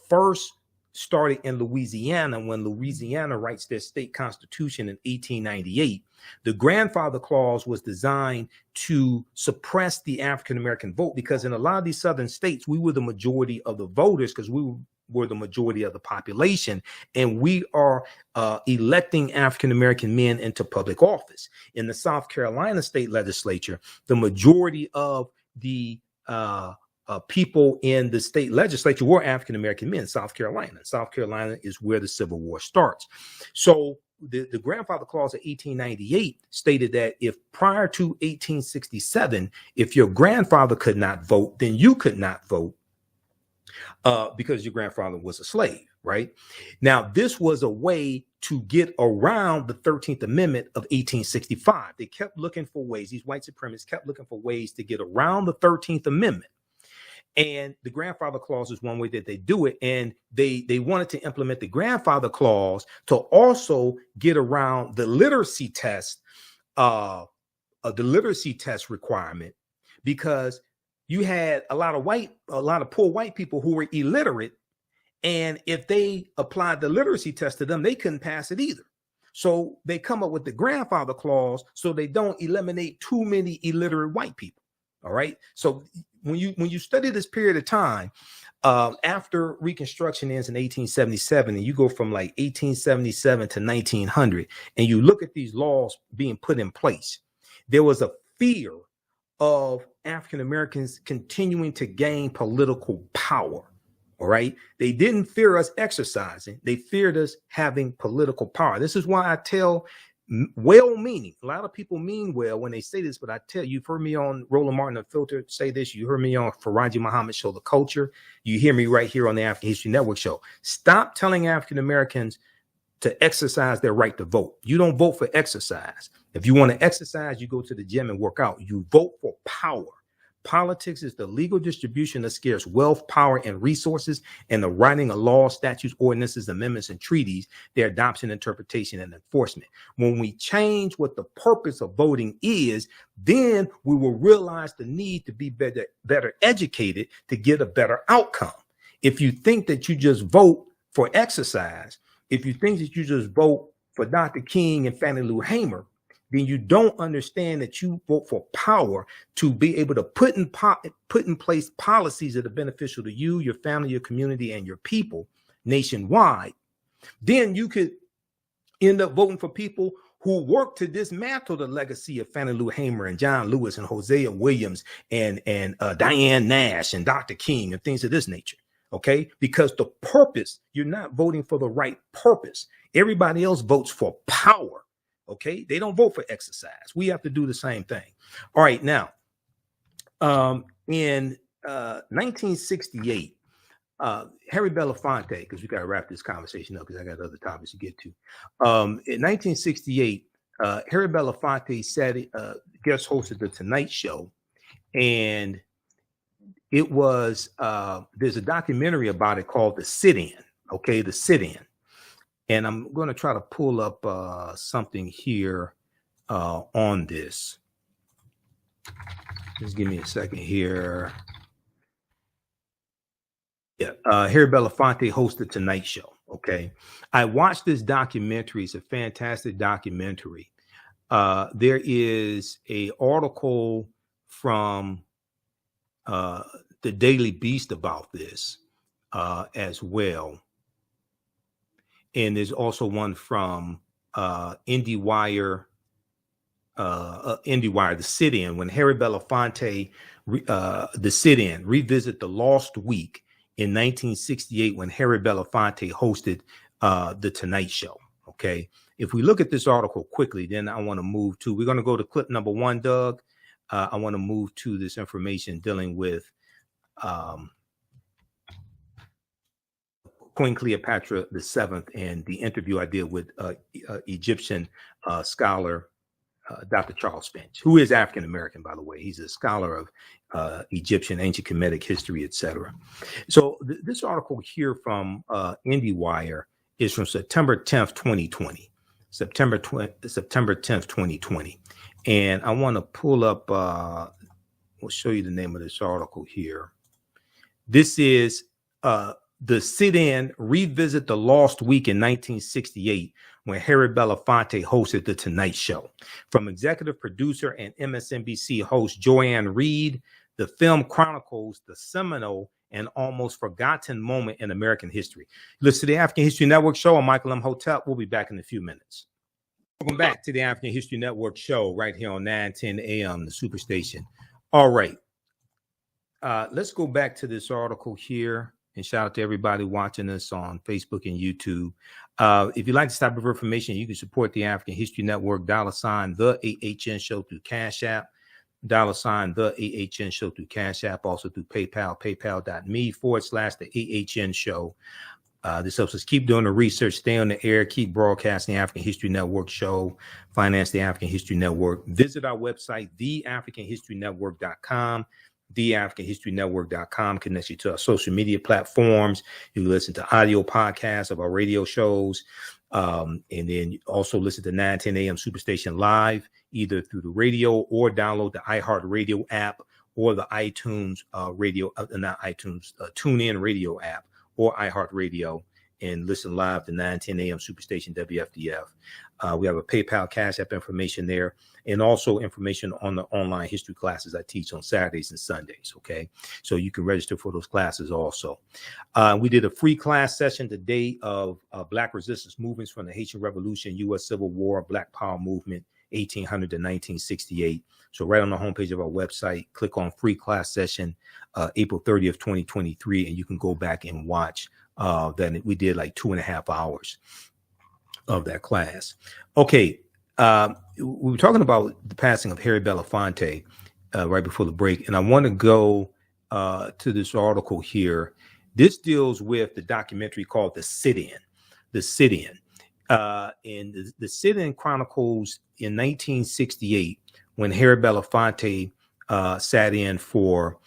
S1: first started in Louisiana when Louisiana writes their state constitution in 1898. The grandfather clause was designed to suppress the African-American vote, because in a lot of these southern states, we were the majority of the voters because we were the majority of the population, and we are electing African-American men into public office. In the South Carolina state legislature, the majority of the people in the state legislature were African-American men. South Carolina is where the Civil War starts. So the grandfather clause of 1898 stated that if prior to 1867, if your grandfather could not vote, then you could not vote because your grandfather was a slave, right? Now, this was a way to get around the 13th Amendment of 1865. They kept looking for ways, these white supremacists kept looking for ways to get around the 13th Amendment. And the grandfather clause is one way that they do it. And they wanted to implement the grandfather clause to also get around the literacy test, requirement, because you had a lot of poor white people who were illiterate. And if they applied the literacy test to them, they couldn't pass it either. So they come up with the grandfather clause so they don't eliminate too many illiterate white people. All right. So when you study this period of time, after Reconstruction ends in 1877, and you go from like 1877 to 1900, and you look at these laws being put in place, there was a fear of African Americans continuing to gain political power. All right. They didn't fear us exercising. They feared us having political power. This is why I tell well-meaning. A lot of people mean well when they say this, but I tell you, you've heard me on Roland Martin Unfiltered say this. You heard me on Faraji Muhammad Show, The Culture. You hear me right here on the African History Network Show. Stop telling African Americans to exercise their right to vote. You don't vote for exercise. If you want to exercise, you go to the gym and work out. You vote for power. Politics is the legal distribution of scarce wealth, power, and resources, and the writing of laws, statutes, ordinances, amendments, and treaties, their adoption, interpretation, and enforcement. When we change what the purpose of voting is, then we will realize the need to be better educated to get a better outcome. If you think that you just vote for exercise, if you think that you just vote for Dr. King and Fannie Lou Hamer, then you don't understand that you vote for power to be able to put in place policies that are beneficial to you, your family, your community, and your people nationwide. Then you could end up voting for people who work to dismantle the legacy of Fannie Lou Hamer and John Lewis and Hosea Williams and Diane Nash and Dr. King and things of this nature. Okay, because the purpose, you're not voting for the right purpose. Everybody else votes for power. Okay, they don't vote for exercise. We have to do the same thing. All right, now, in 1968, Harry Belafonte, because we got to wrap this conversation up because I got other topics to get to. In 1968, Harry Belafonte guest hosted the Tonight Show, and it was there's a documentary about it called The Sit-In. Okay, The Sit-In. And I'm going to try to pull up something here on this. Just give me a second here. Yeah, Harry Belafonte hosted Tonight Show. Okay, I watched this documentary. It's a fantastic documentary. There is an article from the Daily Beast about this as well. And there's also one from IndieWire, The Sit-In, when Harry Belafonte, The Sit-In, revisit the lost week in 1968 when Harry Belafonte hosted the Tonight Show. Okay, if we look at this article quickly, then I want to move to, we're going to go to clip number 1, Doug. I want to move to this information dealing with Queen Cleopatra VII and the interview I did with Egyptian scholar Dr. Charles Finch, who is African American, by the way. He's a scholar of Egyptian ancient Kemetic history, etc. So this article here from IndieWire is from September 10th, 2020. September 10th, 2020. And I want to pull up, we'll show you the name of this article here. This is The Sit-In, revisit the lost week in 1968 when Harry Belafonte hosted The Tonight Show. From executive producer and MSNBC host Joanne Reed, the film chronicles the seminal and almost forgotten moment in American history. Listen to the African History Network show. I'm Michael Imhotep. We'll be back in a few minutes. Welcome back to the African History Network show right here on 910 AM, the Superstation. All right. Let's go back to this article here. And shout out to everybody watching us on Facebook and YouTube. If you'd like this type of information, you can support the African History Network, $ the TheAHNShow through Cash App, $ the TheAHNShow through Cash App, also through PayPal, paypal.me/TheAHNShow. This helps us keep doing the research, stay on the air, keep broadcasting the African History Network show, finance the African History Network. Visit our website, TheAfricanHistoryNetwork.com. TheAfricanHistoryNetwork.com connects you to our social media platforms. You can listen to audio podcasts of our radio shows. And then you also listen to 910 AM Superstation live, either through the radio or download the iHeartRadio app or the iTunes TuneIn radio app or iHeartRadio, and listen live to 910 AM Superstation WFDF. We have a PayPal, Cash App information there, and also information on the online history classes I teach on Saturdays and Sundays. Okay, so you can register for those classes also. We did a free class session today of Black resistance movements from the Haitian Revolution, U.S. Civil War, Black Power movement, 1800 to 1968. So right on the homepage of our website, click on free class session, April 30th, 2023, and you can go back and watch that. We did like 2.5 hours of that class. Okay, we were talking about the passing of Harry Belafonte right before the break, and I want to go to this article here. This deals with the documentary called The Sit-In. The Sit-In. And the Sit-In chronicles in 1968 when Harry Belafonte sat in for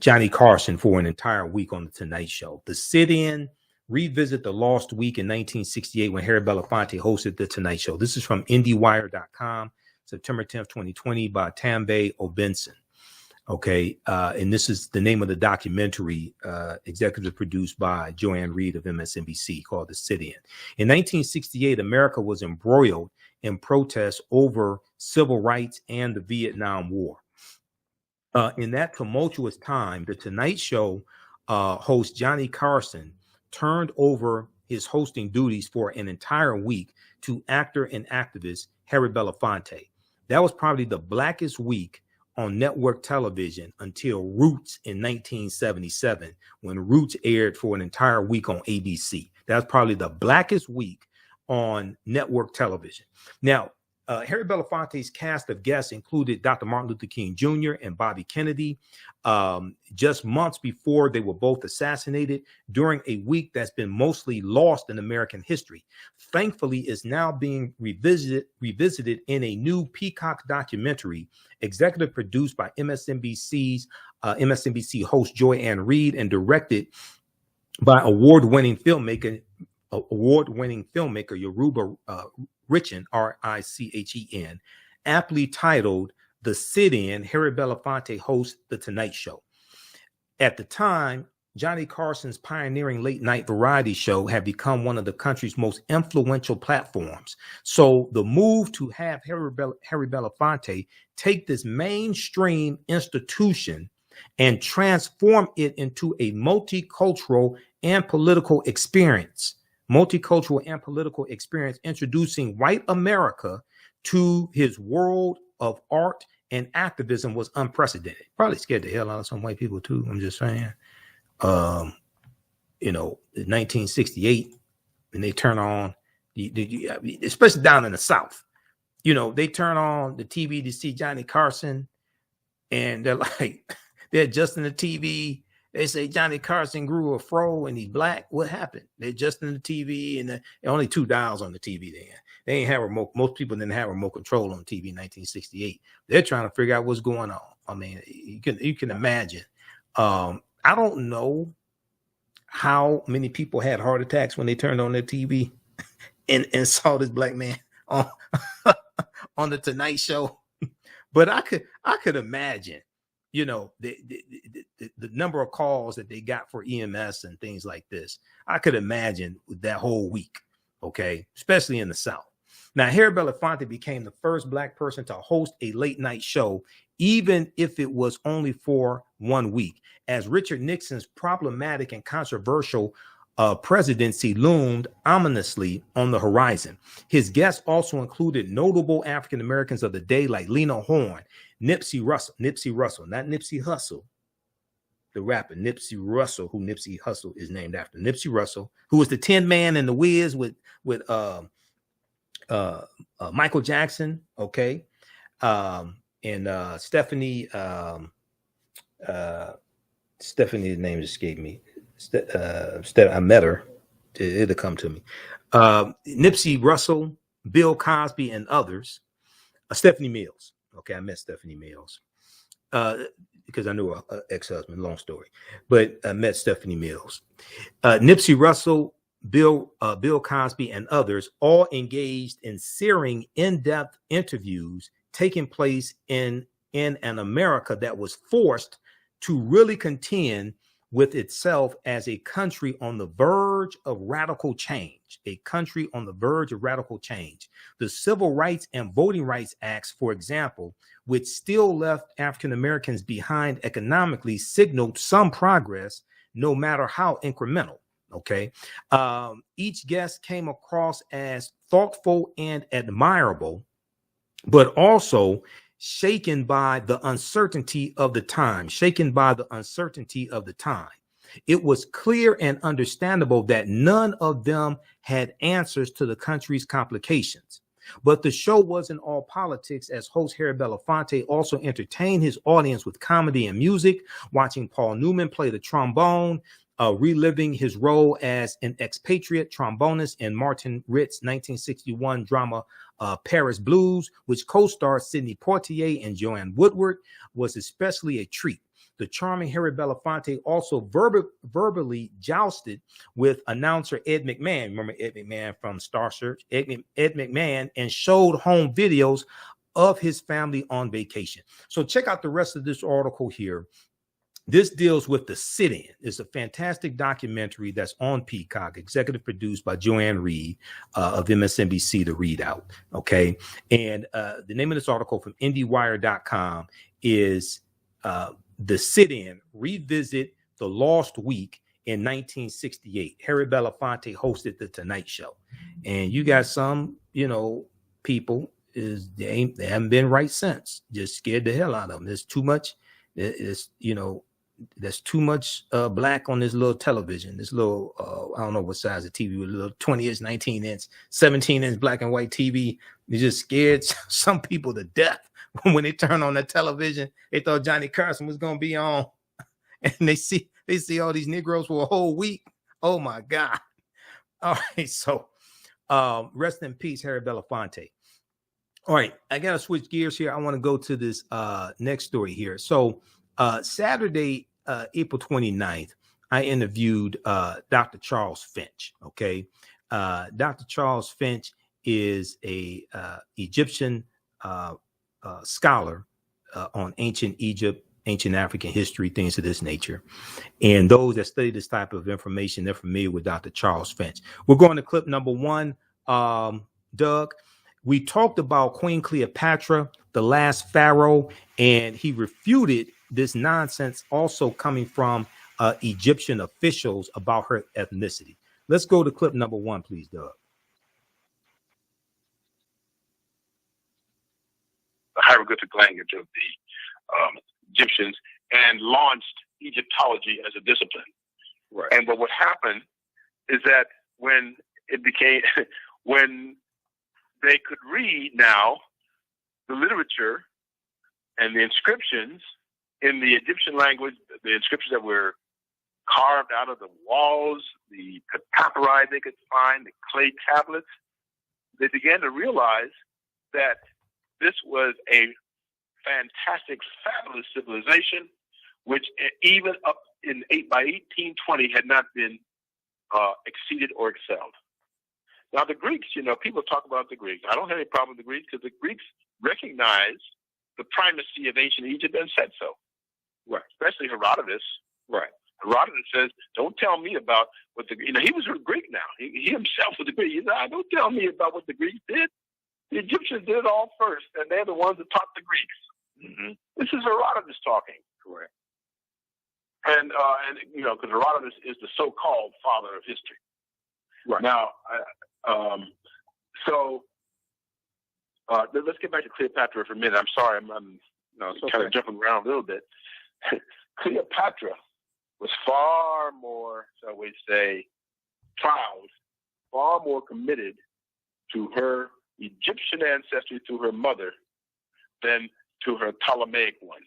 S1: Johnny Carson for an entire week on The Tonight Show. The sit-in revisit the lost week in 1968 when Harry Belafonte hosted The Tonight Show. This is from IndieWire.com, September 10th, 2020, by Tambe Obenson. Okay, and this is the name of the documentary, executive produced by Joanne Reed of MSNBC, called The Sit-In. In 1968, America was embroiled in protests over civil rights and the Vietnam War. In that tumultuous time, The Tonight Show host Johnny Carson turned over his hosting duties for an entire week to actor and activist Harry Belafonte. That was probably the blackest week on network television until Roots in 1977, when Roots aired for an entire week on ABC. That was probably the blackest week on network television. Now, Harry Belafonte's cast of guests included Dr. Martin Luther King Jr. and Bobby Kennedy, just months before they were both assassinated, during a week that's been mostly lost in American history. Thankfully, is now being revisited in a new Peacock documentary, executive produced by MSNBC host Joanne Reed and directed by award-winning filmmaker Yoruba Richen, R-I-C-H-E-N, aptly titled The Sit-In, Harry Belafonte Hosts The Tonight Show. At the time, Johnny Carson's pioneering late-night variety show had become one of the country's most influential platforms. So the move to have Harry Belafonte take this mainstream institution and transform it into a multicultural and political experience, introducing white America to his world of art and activism was unprecedented. Probably scared the hell out of some white people too. I'm just saying. In 1968, when they turn on, especially down in the South, they turn on the TV to see Johnny Carson, and they're like, they're adjusting the TV. They say Johnny Carson grew a fro and he's black. What happened? They're adjusting the TV, and only 2 dials on the TV then. They ain't have remote. Most people didn't have remote control on TV in 1968. They're trying to figure out what's going on. I mean, you can imagine. I don't know how many people had heart attacks when they turned on their TV and saw this black man on on the Tonight Show, but I could imagine. The number of calls that they got for EMS and things like this. I could imagine that whole week, okay, especially in the South. Now, Harry Belafonte became the first black person to host a late night show, even if it was only for 1 week, as Richard Nixon's problematic and controversial presidency loomed ominously on the horizon. His guests also included notable African Americans of the day like Lena Horne, Nipsey Russell, not Nipsey Hussle, the rapper Nipsey Russell, who Nipsey Hussle is named after. Nipsey Russell, who was the Tin Man in The Wiz with Michael Jackson, okay, and Stephanie, the name escaped me. I met her. It'll come to me. Nipsey Russell, Bill Cosby, and others. Stephanie Mills. Okay, I met Stephanie Mills because I knew her ex-husband. Long story, but I met Stephanie Mills. Nipsey Russell, Bill Cosby, and others all engaged in searing, in-depth interviews taking place in an America that was forced to really contend with itself as a country on the verge of radical change, The Civil Rights and Voting Rights Acts, for example, which still left African Americans behind economically, signaled some progress, no matter how incremental. Okay. Each guest came across as thoughtful and admirable, but also shaken by the uncertainty of the time. It was clear and understandable that none of them had answers to the country's complications. But the show wasn't all politics, as host Harry Belafonte also entertained his audience with comedy and music, watching Paul Newman play the trombone, reliving his role as an expatriate trombonist in Martin Ritt's 1961 drama Paris Blues, which co-starred Sidney Poitier and Joanne Woodward, was especially a treat. The charming Harry Belafonte also verbally jousted with announcer Ed McMahon. Remember Ed McMahon from Star Search? Ed McMahon, and showed home videos of his family on vacation. So check out the rest of this article here. This deals with the sit-in. It's a fantastic documentary that's on Peacock, executive produced by Joanne Reed of MSNBC, The Readout. Okay. And the name of this article from IndieWire.com is The Sit-In, Revisit the Lost Week in 1968. Harry Belafonte hosted The Tonight Show. And you got some, people they haven't been right since. Just scared the hell out of them. There's too much. There's too much black on this little television. This little, I don't know what size of TV, with a little 20-inch, 19-inch, 17-inch black and white TV. It just scared some people to death when they turn on the television. They thought Johnny Carson was going to be on, and they see all these Negroes for a whole week. Oh my God! All right, so rest in peace, Harry Belafonte. All right, I gotta switch gears here. I want to go to this next story here. So Saturday, April 29th, I interviewed Dr. Charles Finch. Okay. Dr. Charles Finch is a Egyptian scholar on ancient Egypt, ancient African history, things of this nature. And those that study this type of information, they're familiar with Dr. Charles Finch. We're going to clip number one, Doug. We talked about Queen Cleopatra, the last pharaoh, and he refuted this nonsense also coming from Egyptian officials about her ethnicity. Let's go to clip number one, please, Doug.
S4: The hieroglyphic language of the Egyptians, and launched Egyptology as a discipline.
S5: Right.
S4: And what would happen is that when they could read now the literature and the inscriptions in the Egyptian language, the inscriptions that were carved out of the walls, the papyri they could find, the clay tablets, they began to realize that this was a fantastic, fabulous civilization, which even up by 1820 had not been exceeded or excelled. Now, the Greeks, people talk about the Greeks. I don't have any problem with the Greeks because the Greeks recognized the primacy of ancient Egypt and said so.
S5: Right.
S4: Especially Herodotus.
S5: Right.
S4: Herodotus says, don't tell me about what he was a Greek now. He himself was a Greek. He said, don't tell me about what the Greeks did. The Egyptians did it all first, and they're the ones that taught the Greeks. Mm-hmm. This is Herodotus talking.
S5: Correct.
S4: And because Herodotus is the so-called father of history.
S5: Right.
S4: Now, let's get back to Cleopatra for a minute. I'm sorry, I'm kind of jumping around a little bit. Cleopatra was far more, shall we say, proud, far more committed to her Egyptian ancestry through her mother than to her Ptolemaic one,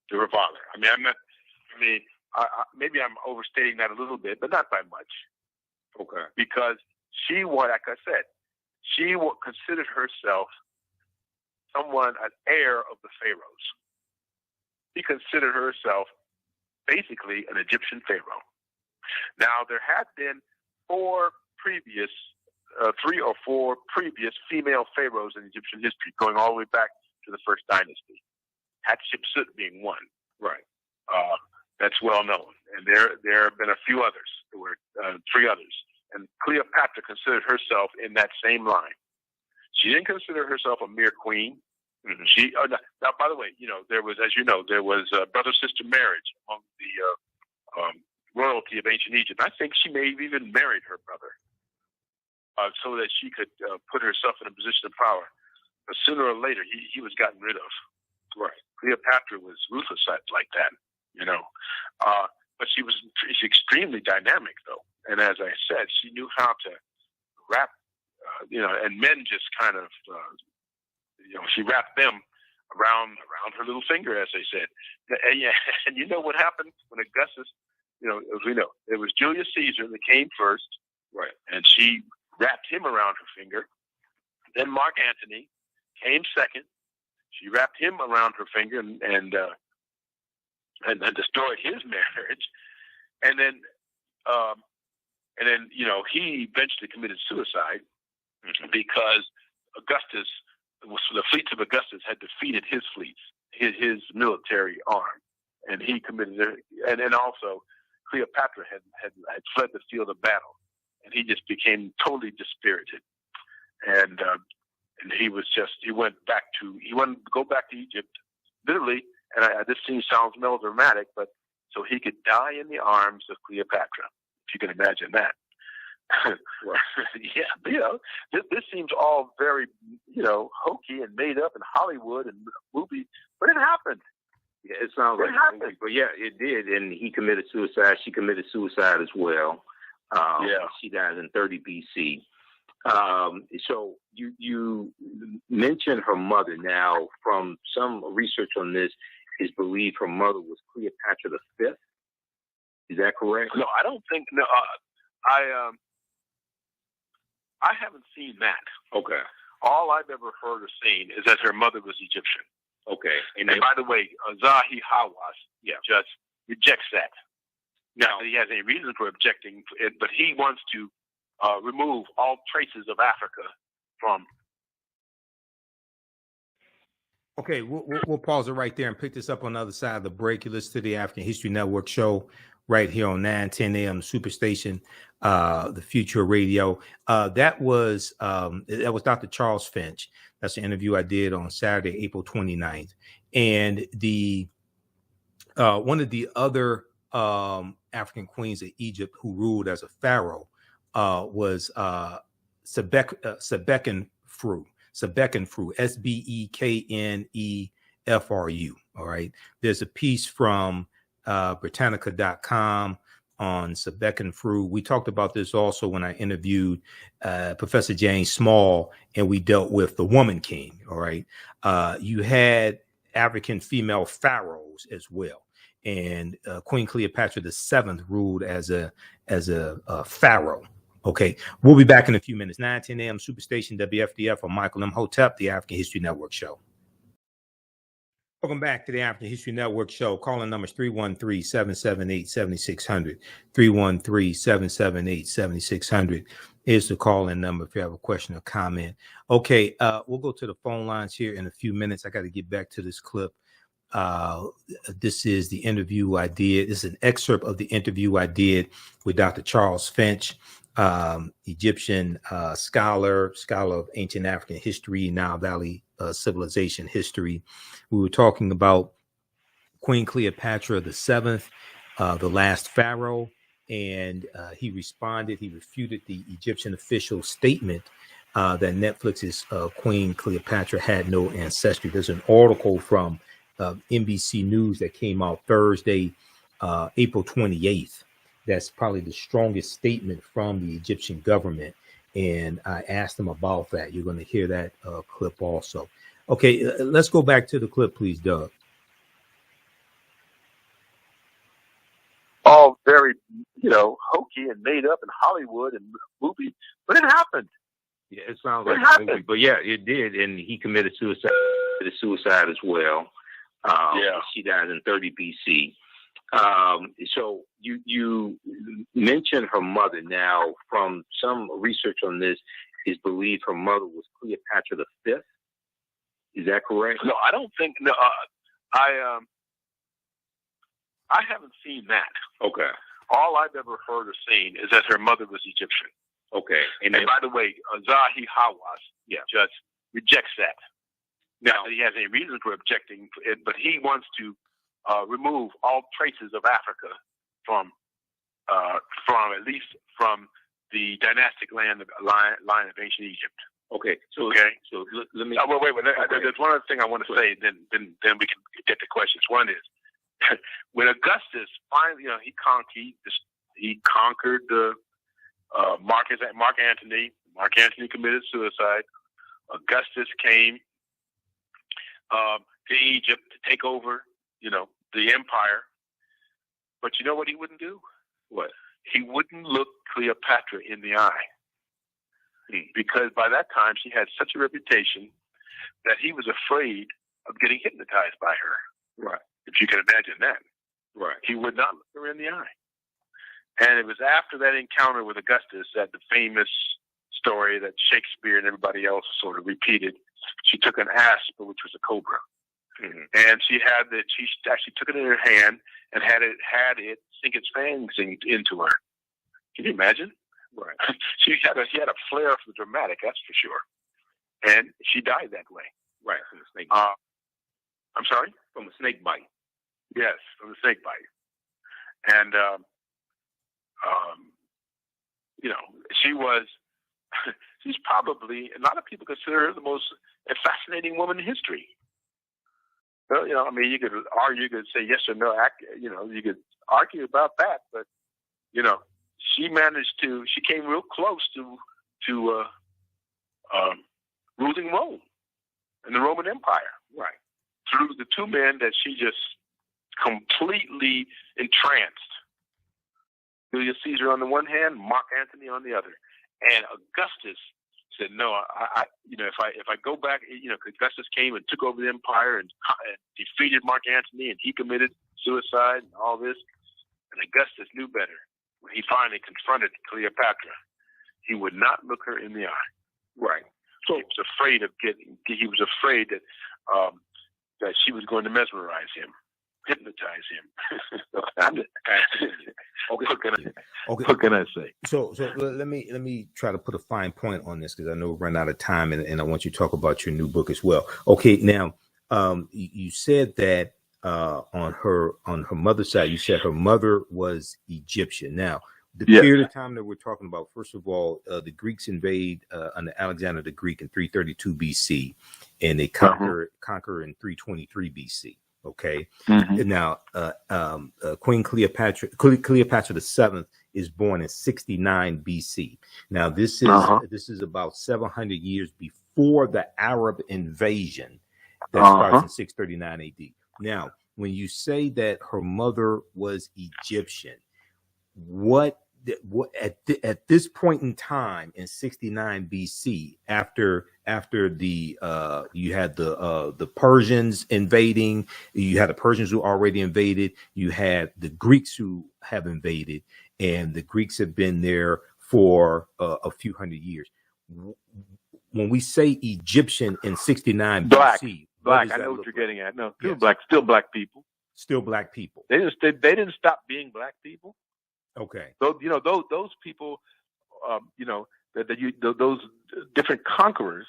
S4: to her father. Maybe I'm overstating that a little bit, but not by much.
S5: Okay.
S4: Because she, like I said, she considered herself an heir of the pharaohs. She considered herself basically an Egyptian pharaoh. Now, there had been three or four previous female pharaohs in Egyptian history, going all the way back to the first dynasty. Hatshepsut being one.
S5: Right.
S4: That's well known. And there have been a few others. There were three others. And Cleopatra considered herself in that same line. She didn't consider herself a mere queen. Mm-hmm. Now, by the way, there was brother-sister marriage among the royalty of ancient Egypt. I think she may have even married her brother so that she could put herself in a position of power. But sooner or later, he was gotten rid of.
S5: Right.
S4: Cleopatra was ruthless like that, but she's extremely dynamic, though. And as I said, she knew how to wrap, and men just kind of, she wrapped them around her little finger, as they said. And you know what happened when Augustus as we know, it was Julius Caesar that came first,
S5: Right.
S4: and she wrapped him around her finger. Then Mark Antony came second. She wrapped him around her finger and destroyed his marriage. And then he eventually committed suicide because the fleets of Augustus had defeated his fleets, his military arm, and he committed it. And then also Cleopatra had fled the field of battle, and he just became totally dispirited. And he went to go back to Egypt, literally. And this scene sounds melodramatic, but so he could die in the arms of Cleopatra, if you can imagine that. Yeah, this seems all very, hokey and made up in Hollywood and movies, but it happened.
S5: Yeah, it sounds like a movie, but yeah, it did. And he committed suicide. She committed suicide as well. She died in 30 BC. So you mentioned her mother. Now, from some research on this, it's believed her mother was Cleopatra V. Is that correct?
S4: No, I don't think. No, I haven't seen that.
S5: Okay.
S4: All I've ever heard or seen is that her mother was Egyptian.
S5: Okay.
S4: And by the way, Zahi Hawass just rejects that. Now, he has any reason for objecting it, but he wants to remove all traces of Africa from.
S1: Okay, we'll pause it right there and pick this up on the other side of the break. You listen to the African History Network show right here on 910 AM Superstation, the Future Radio. That was Dr. Charles Finch. That's an interview I did on Saturday, April 29th. And the one of the other African queens of Egypt who ruled as a pharaoh was Sebekenfru. Sebekenfru, Sbekenefru. All right. There's a piece from Britannica.com on Sebekenfru. We talked about this also when I interviewed Professor James Small, and we dealt with the Woman King. All right. You had African female pharaohs as well. And Queen Cleopatra VII ruled as a pharaoh. Okay, we'll be back in a few minutes. 910 AM Superstation WFDF on Michael Imhotep, the African History Network show. Welcome back to the African History Network show. Calling numbers 313-778-7600. 313-778-7600 is the call-in number if you have a question or comment. Okay, we'll go to the phone lines here in a few minutes. I got to get back to this clip. This is the interview I did. This is an excerpt of the interview I did with Dr. Charles Finch, Egyptian scholar of ancient African history, Nile Valley civilization history. We were talking about Queen Cleopatra VII, the last pharaoh, and he refuted the Egyptian official statement that Netflix's Queen Cleopatra had no ancestry. There's an article from NBC News that came out Thursday, April 28th. That's probably the strongest statement from the Egyptian government. And I asked them about that. You're going to hear that clip also. Okay, let's go back to the clip, please, Doug.
S4: All very, hokey and made up in Hollywood and movies, but it happened.
S5: Yeah, it sounds like a movie, but yeah, it did. And he committed suicide as well. She died in 30 BC. So you mentioned her mother. Now, from some research on this, it's believed her mother was Cleopatra V. Is that correct?
S4: No, I don't think. No, I haven't seen that.
S5: Okay.
S4: All I've ever heard or seen is that her mother was Egyptian.
S5: Okay.
S4: And by the way, Zahi Hawass just rejects that. Now, he has any reason for objecting it, but he wants to remove all traces of Africa from at least from the dynastic line of ancient Egypt.
S5: Okay. So let me.
S4: Wait. There's one other thing I want to say. Then we can get to questions. One is when Augustus finally, he conquered the Mark Antony. Mark Antony committed suicide. Augustus came to Egypt to take over, the empire. But you know what he wouldn't do?
S5: What?
S4: He wouldn't look Cleopatra in the eye. Because by that time she had such a reputation that he was afraid of getting hypnotized by her.
S5: Right.
S4: If you can imagine that.
S5: Right.
S4: He would not look her in the eye. And it was after that encounter with Augustus that the famous story that Shakespeare and everybody else sort of repeated. She took an asp, which was a cobra. Mm-hmm. And she actually took it in her hand and had it sink its fangs into her. Can you imagine?
S5: Right.
S4: She had a flair for the dramatic, that's for sure. And she died that way.
S5: Right, from a snake bite.
S4: I'm sorry?
S5: From a snake bite.
S4: Yes, from a snake bite. And she's probably, a lot of people consider her the most fascinating woman in history. Well, you could argue, you could say yes or no, you could argue about that, but, she came real close to ruling Rome and the Roman Empire.
S5: Right.
S4: Through the two men that she just completely entranced. Julius Caesar on the one hand, Mark Antony on the other. And Augustus said, no, if I go back, Augustus came and took over the empire and defeated Mark Antony, and he committed suicide and all this. And Augustus knew better. When he finally confronted Cleopatra, he would not look her in the eye.
S5: Right.
S4: So he was afraid that she was going to mesmerize him, hypnotize him. What can I say?
S1: So let me try to put a fine point on this, because I know we're running out of time, and I want you to talk about your new book as well. Okay, now you said that on her mother's side, you said her mother was Egyptian. Now, the period of time that we're talking about, first of all, the Greeks invade under Alexander the Greek in 332 BC, and they conquer in 323 BC. Okay. Mm-hmm. Now, Queen Cleopatra VII is born in 69 BC. Now, this is about 700 years before the Arab invasion that starts in 639 AD. Now, when you say that her mother was Egyptian, what at this point in time in 69 BC, after the you had the Persians invading, you had the Persians who already invaded, you had the Greeks who have invaded, and the Greeks have been there for a few hundred years. When we say Egyptian in 69 BC,
S4: Black, I know what you're getting at. No, still black people.
S1: Still black people.
S4: They didn't stop being black people.
S1: Okay.
S4: So those people, those different conquerors,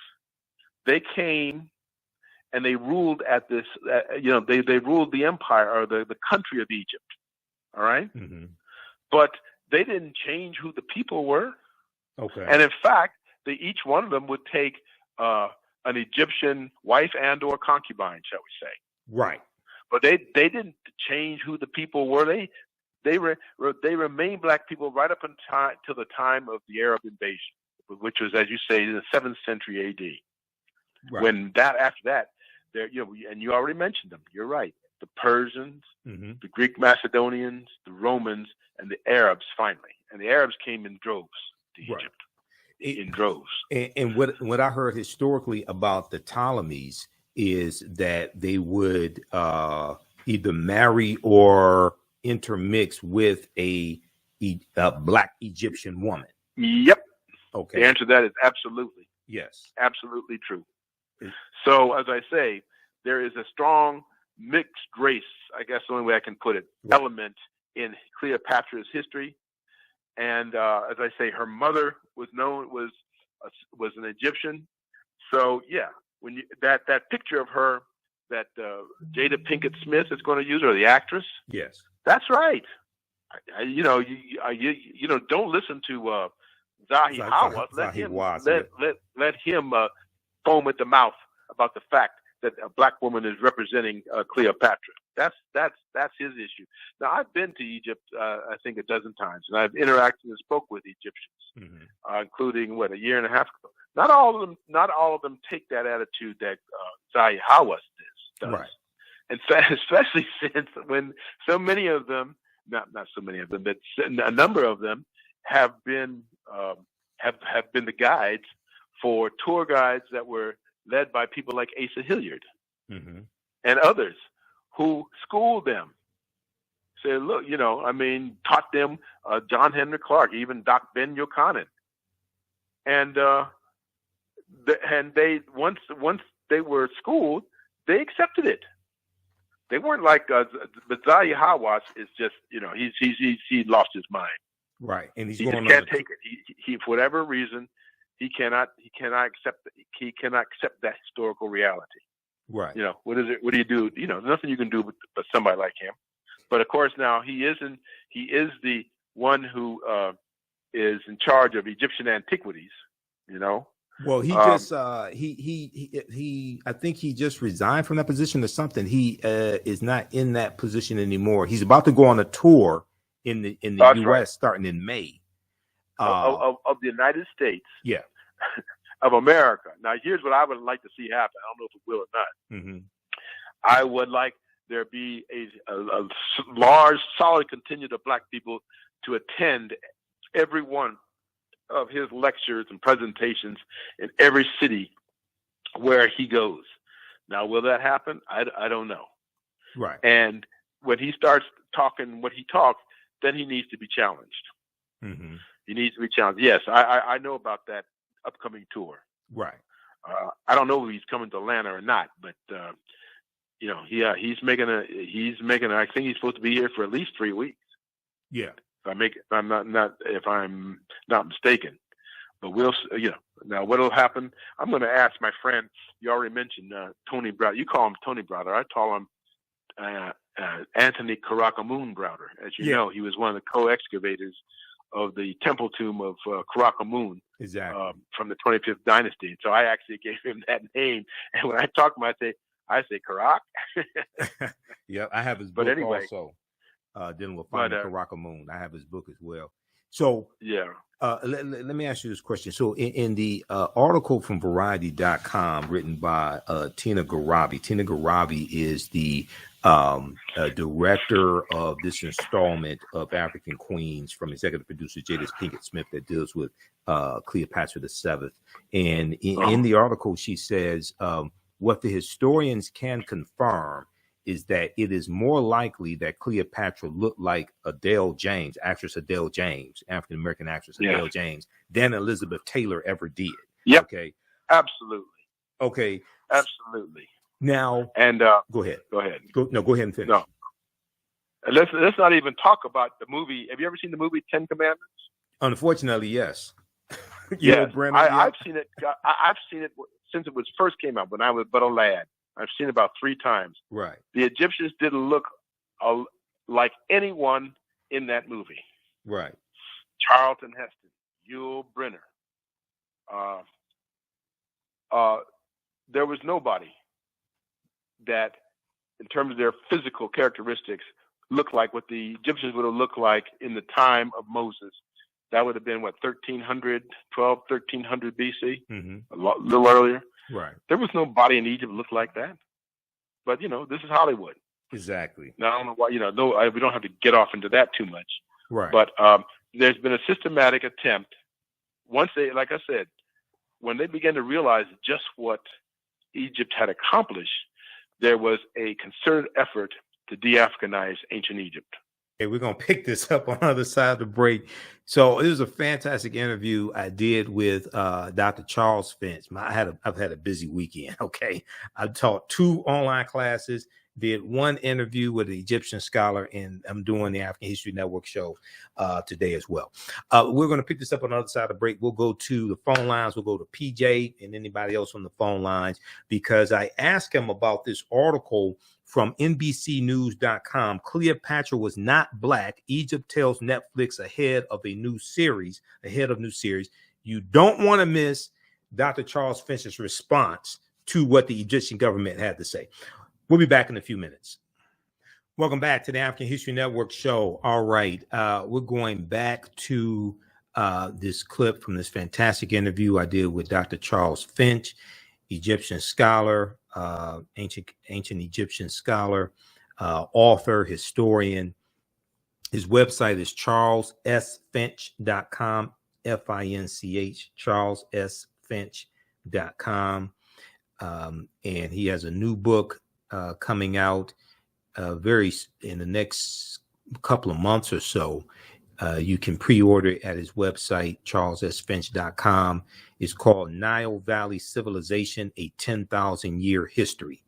S4: they came and they ruled at this. They ruled the empire or the country of Egypt. All right. Mm-hmm. But they didn't change who the people were.
S1: Okay.
S4: And in fact, each one of them would take an Egyptian wife and or concubine, shall we say?
S1: Right.
S4: But they didn't change who the people were. They remained black people right up until the time of the Arab invasion, which was, as you say, in the 7th century AD. Right. When after that, and you already mentioned them. You're right. The Persians, mm-hmm. the Greek Macedonians, the Romans, and the Arabs finally. And the Arabs came in droves to Egypt. Right. In droves.
S1: And what I heard historically about the Ptolemies is that they would either marry or intermix with a black Egyptian woman.
S4: Yep.
S1: Okay.
S4: The answer to that is absolutely.
S1: Yes.
S4: Absolutely true. So, as I say, there is a strong mixed race, I guess the only way I can put it, element in Cleopatra's history. And as I say, her mother was an Egyptian. So yeah, when that picture of her that Jada Pinkett Smith is going to use, or the actress,
S1: yes,
S4: that's right. Don't listen to Zahi Hawass. Let him foam at the mouth about the fact that a black woman is representing Cleopatra. That's his issue. Now, I've been to Egypt, I think a dozen times, and I've interacted and spoke with Egyptians, mm-hmm. Including a year and a half ago. Not all of them take that attitude that Zahi Hawass does.
S1: Right.
S4: And especially since when so many of them not so many of them, but a number of them have been the guides for tour guides that were led by people like Asa Hilliard and others who schooled them. Said, look, taught them John Henry Clark, even Doc Ben Yochanan. And they once they were schooled, they accepted it. They weren't like Bazalia Hawass is just, he lost his mind.
S1: Right, and he
S4: just can't take it. He for whatever reason, he cannot accept that historical reality.
S1: Right.
S4: What is it? What do you do? There's nothing you can do but somebody like him. But of course, now he is the one who is in charge of Egyptian antiquities.
S1: Well, he just he I think he just resigned from that position or something. He is not in that position anymore. He's about to go on a tour in the U.S. Right. Starting in May
S4: of the United States.
S1: Yeah.
S4: Of America. Now, here's what I would like to see happen. I don't know if it will or not.
S1: Mm-hmm.
S4: I would like there be a large, solid contingent of Black people to attend every one of his lectures and presentations in every city where he goes. Now, will that happen? I don't know.
S1: Right.
S4: And when he starts talking what he talks, then he needs to be challenged.
S1: Mm-hmm.
S4: He needs to be challenged. Yes, I know about that upcoming tour.
S1: Right.
S4: I don't know if he's coming to Atlanta or not, but he's making I think he's supposed to be here for at least 3 weeks.
S1: Yeah.
S4: If I'm not mistaken. But we'll now what'll happen, I'm going to ask my friend, you already mentioned Tony Browder. You call him Tony Browder. I call him Anthony Karakamoon Browder. As you know, he was one of the co-excavators of the temple tomb of Karakamoon.
S1: Exactly.
S4: From the 25th dynasty. And so I actually gave him that name. And when I talk to him, I say Karak.
S1: Yeah, I have his book also, dealing with finding Karakamoon. I have his book as well. So let me ask you this question. So in the article from Variety.com written by Tina Garabi is the director of this installment of African Queens from executive producer Jadis Pinkett Smith that deals with Cleopatra VII. And in the article, she says, what the historians can confirm is that it is more likely that Cleopatra looked like Adele James, actress Adele James, African-American actress Adele James, than Elizabeth Taylor ever did.
S4: Yep.
S1: Okay.
S4: Absolutely.
S1: Okay.
S4: Absolutely.
S1: Now,
S4: and
S1: go ahead.
S4: Go ahead.
S1: Go ahead and finish.
S4: No. And let's not even talk about the movie. Have you ever seen the movie 10 Commandments?
S1: Unfortunately, yes.
S4: Yes. I've seen it. I've seen it since it was first came out when I was but a lad. I've seen it about 3 times.
S1: Right.
S4: The Egyptians didn't look like anyone in that movie.
S1: Right.
S4: Charlton Heston, Yul Brynner. There was nobody that, in terms of their physical characteristics, looked like what the Egyptians would have looked like in the time of Moses. That would have been, 1300 BC?
S1: Mm-hmm.
S4: A little earlier.
S1: Right.
S4: There was nobody in Egypt looked like that. But, this is Hollywood.
S1: Exactly.
S4: Now, I don't know why, we don't have to get off into that too much.
S1: Right.
S4: But there's been a systematic attempt. Once they, like I said, when they began to realize just what Egypt had accomplished, there was a concerted effort to de-Africanize ancient Egypt.
S1: Hey, we're going to pick this up on the other side of the break. So it was a fantastic interview I did with Dr. Charles Finch. I've had a busy weekend. Okay. I taught 2 online classes, did 1 interview with an Egyptian scholar, and I'm doing the African History Network show today as well. We're going to pick this up on the other side of the break. We'll go to the phone lines. We'll go to PJ and anybody else on the phone lines, because I asked him about this article from NBCnews.com. Cleopatra was not Black. Egypt tells Netflix ahead of new series. You don't want to miss Dr. Charles Finch's response to what the Egyptian government had to say. We'll be back in a few minutes. Welcome back to the African History Network show. All right. We're going back to this clip from this fantastic interview I did with Dr. Charles Finch, Egyptian scholar, ancient Egyptian scholar, author, historian. His website is charlessfinch.com, Finch, charlessfinch.com. And he has a new book coming out in the next couple of months or so. You can pre-order it at his website, charlessfinch.com. It's called Nile Valley Civilization, a 10,000-year history.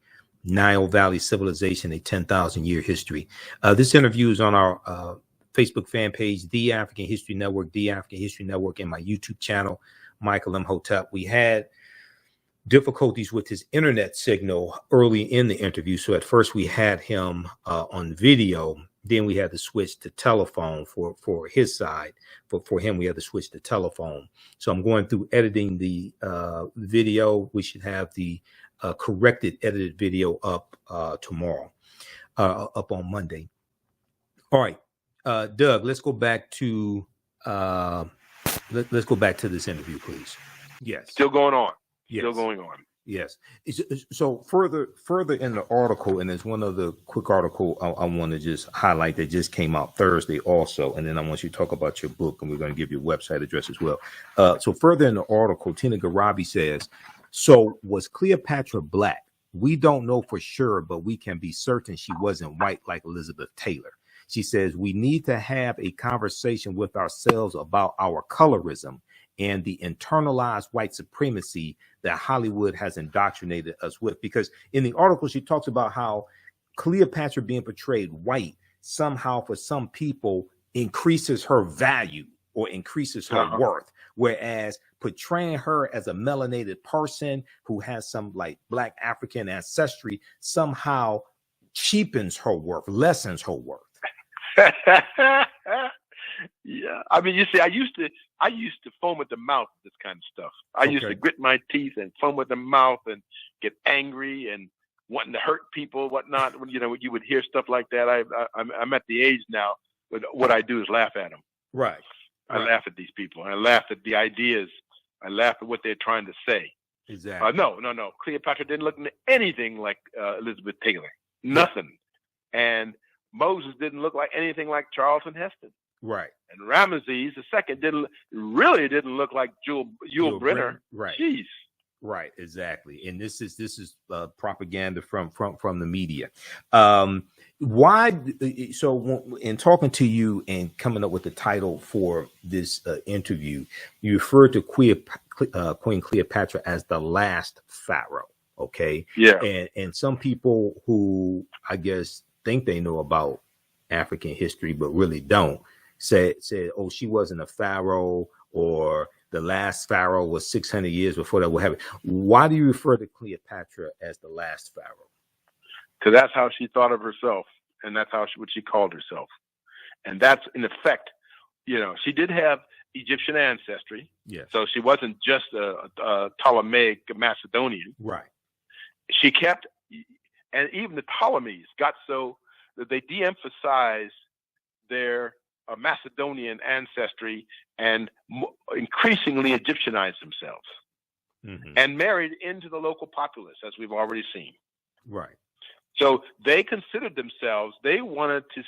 S1: Nile Valley Civilization, a 10,000-year history. This interview is on our Facebook fan page, The African History Network, The African History Network, and my YouTube channel, Michael Imhotep. We had difficulties with his internet signal early in the interview. So at first we had him on video. Then we had to switch to telephone for his side. For him, we had to switch to telephone. So I'm going through editing the video. We should have the corrected, edited video up tomorrow, up on Monday. All right, Doug, let's go back to let's go back to this interview, please. Yes.
S4: Still going on.
S1: Yes.
S4: Still going on.
S1: Yes. So further in the article, and there's one other quick article I want to just highlight that just came out Thursday also, and then I want you to talk about your book, and we're going to give you a website address as well. So further in the article, Tina Garabi says, so was Cleopatra black? We don't know for sure, but we can be certain she wasn't white like Elizabeth Taylor. She says, we need to have a conversation with ourselves about our colorism and the internalized white supremacy that Hollywood has indoctrinated us with. Because in the article, she talks about how Cleopatra being portrayed white somehow for some people increases her value or increases her worth. Whereas portraying her as a melanated person who has some like Black African ancestry somehow cheapens her worth, lessens her worth.
S4: Yeah, I mean, you see, I used to foam at the mouth with this kind of stuff. I used to grit my teeth and foam at the mouth and get angry and wanting to hurt people, whatnot. When you would hear stuff like that. I'm at the age now, but what I do is laugh at them.
S1: Right.
S4: I laugh at these people. I laugh at the ideas. I laugh at what they're trying to say.
S1: Exactly.
S4: No. Cleopatra didn't look anything like Elizabeth Taylor. Nothing. And Moses didn't look like anything like Charlton Heston.
S1: Right.
S4: And Ramesses II didn't look like Yul Brynner.
S1: Right.
S4: Jeez.
S1: Right. Exactly. And this is propaganda from the media. Why? So in talking to you and coming up with the title for this interview, you referred to Queen Cleopatra as the last pharaoh. Okay.
S4: Yeah.
S1: And some people who I guess think they know about African history but really don't said, oh, she wasn't a pharaoh, or the last pharaoh was 600 years before that. What happened? Why do you refer to Cleopatra as the last pharaoh?
S4: Because that's how she thought of herself, and that's what she called herself, and that's in effect, she did have Egyptian ancestry.
S1: Yes. So
S4: she wasn't just a Ptolemaic Macedonian.
S1: Right.
S4: She kept, and even the Ptolemies got so that they de-emphasized their Macedonian ancestry and increasingly Egyptianized themselves, and married into the local populace, as we've already seen.
S1: Right.
S4: So they considered themselves, they wanted to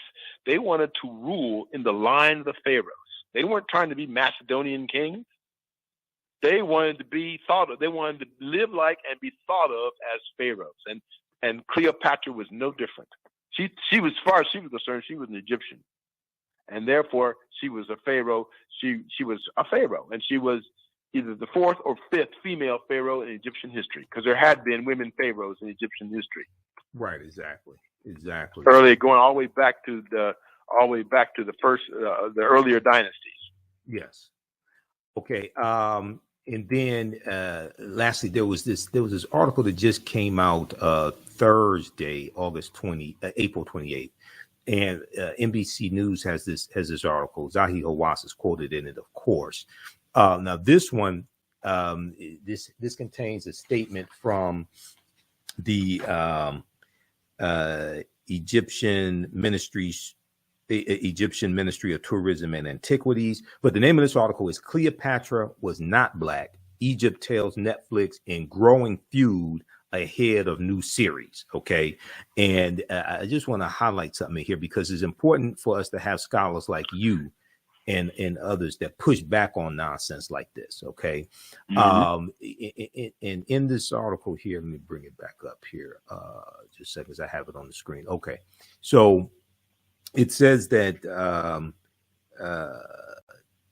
S4: rule in the line of the pharaohs. They weren't trying to be Macedonian kings. They wanted to be thought of. They wanted to live like and be thought of as pharaohs. And Cleopatra was no different. She was, as far as she was concerned, she was an Egyptian. And therefore, she was a pharaoh. She was a pharaoh, and she was either the fourth or fifth female pharaoh in Egyptian history, because there had been women pharaohs in Egyptian history.
S1: Right. Exactly.
S4: Early, going all the way back to the first, the earlier dynasties.
S1: Yes. Okay. And then lastly, there was this article that just came out Thursday, April 28th. And NBC News has this article. Zahi Hawass is quoted in it, of course. Now this one, this contains a statement from the Egyptian Ministry of Tourism and Antiquities. But the name of this article is "Cleopatra Was Not Black. Egypt Tells Netflix in Growing Feud ahead of new series. Okay. And I just want to highlight something here because it's important for us to have scholars like you and others that push back on nonsense like this. Okay. In this article here, let me bring it back up here. Just seconds. I have it on the screen. Okay. So it says that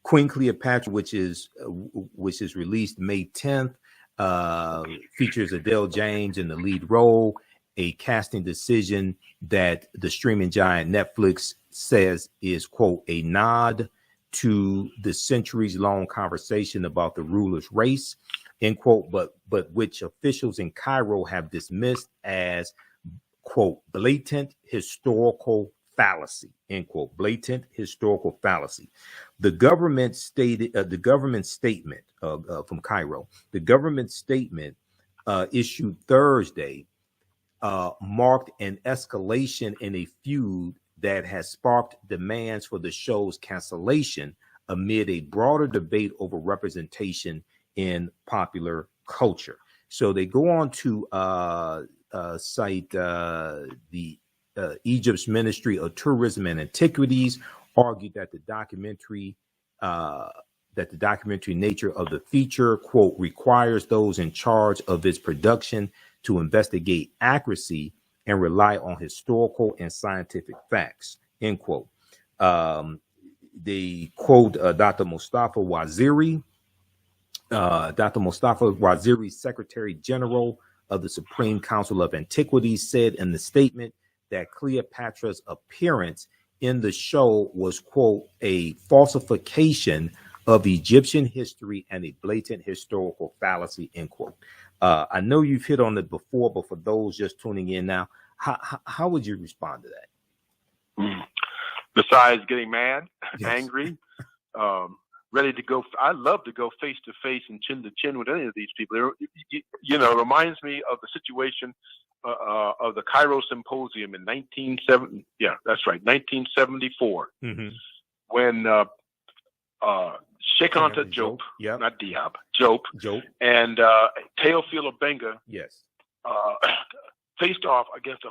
S1: Queen Cleopatra, which is released May 10th, features Adele James in the lead role, a casting decision that the streaming giant Netflix says is, quote, a nod to the centuries-long conversation about the ruler's race, end quote, but which officials in Cairo have dismissed as, quote, blatant historical fallacy, end quote, blatant historical fallacy. The government stated, the government statement from Cairo, the government statement issued Thursday marked an escalation in a feud that has sparked demands for the show's cancellation amid a broader debate over representation in popular culture. So they go on to cite the Egypt's Ministry of Tourism and Antiquities, argued that the documentary nature of the feature, quote, requires those in charge of its production to investigate accuracy and rely on historical and scientific facts, end quote. They quote Dr. Mustafa Waziri, Secretary General of the Supreme Council of Antiquities, said in the statement that Cleopatra's appearance in the show was, quote, a falsification of Egyptian history and a blatant historical fallacy, end quote. I know you've hit on it before, but for those just tuning in now, how would you respond to that?
S6: Besides getting mad,
S1: Yes.
S6: angry, ready to go. I love to go face to face and chin to chin with any of these people. It reminds me of the situation of the Cairo Symposium in 1970. Yeah, that's right, 1974, when Sheikh Anta Diop, not Diab, Diop, and Teofilo Benga,
S1: yes,
S6: faced off against a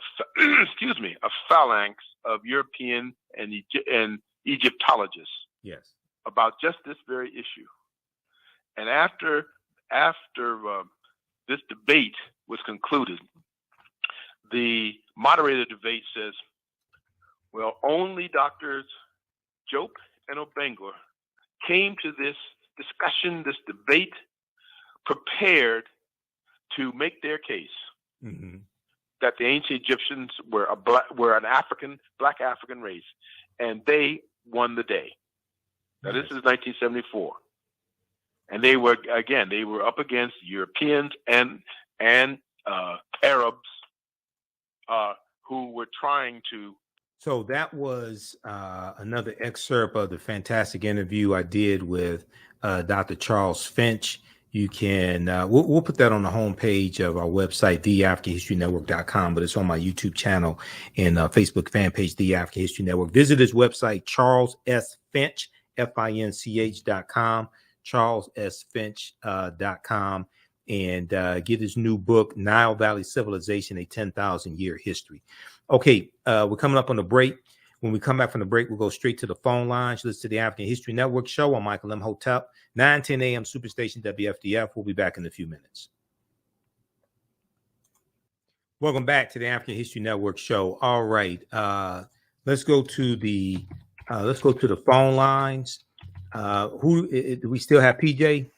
S6: phalanx of European and Egyptologists,
S1: yes,
S6: about just this very issue. And after this debate was concluded, the moderator of the debate says, well, only Doctors Diop and Obenga came to this discussion, this debate, prepared to make their case that the ancient Egyptians were an black African race, and they won the day. Now, this is 1974, and they were up against Europeans and Arabs who were trying to.
S1: So that was another excerpt of the fantastic interview I did with Dr. Charles Finch. You can, we'll put that on the homepage of our website, TheAfricanHistoryNetwork.com, but it's on my YouTube channel and Facebook fan page, The African History Network. Visit his website, Charles S. Finch, FINCH.com, CharlesSFinch.com, and get his new book, Nile Valley Civilization, A 10,000-Year History. Okay, we're coming up on the break. When we come back from the break, we'll go straight to the phone lines. Listen to the African History Network show. I'm Michael Imhotep, 9:10 a.m. Superstation WFDF. We'll be back in a few minutes. Welcome back to the African History Network show. All right, let's go to the phone lines. Do we still have PJ?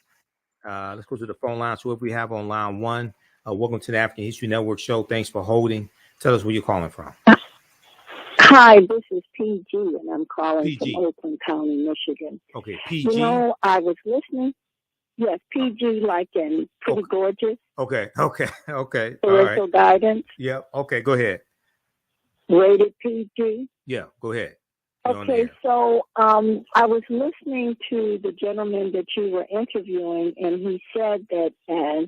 S1: Let's go to the phone lines. Whoever we have on line one. Welcome to the African History Network show. Thanks for holding. Tell us where you're calling from.
S7: Hi, this is PG, and I'm calling from Oakland County, Michigan.
S1: Okay, PG.
S7: You know, I was listening. Yes, PG, like in Pretty Gorgeous.
S1: Okay.
S7: Parental guidance.
S1: Yeah. Okay, go ahead.
S7: Rated PG.
S1: Yeah, go ahead.
S7: Okay, so I was listening to the gentleman that you were interviewing, and he said that as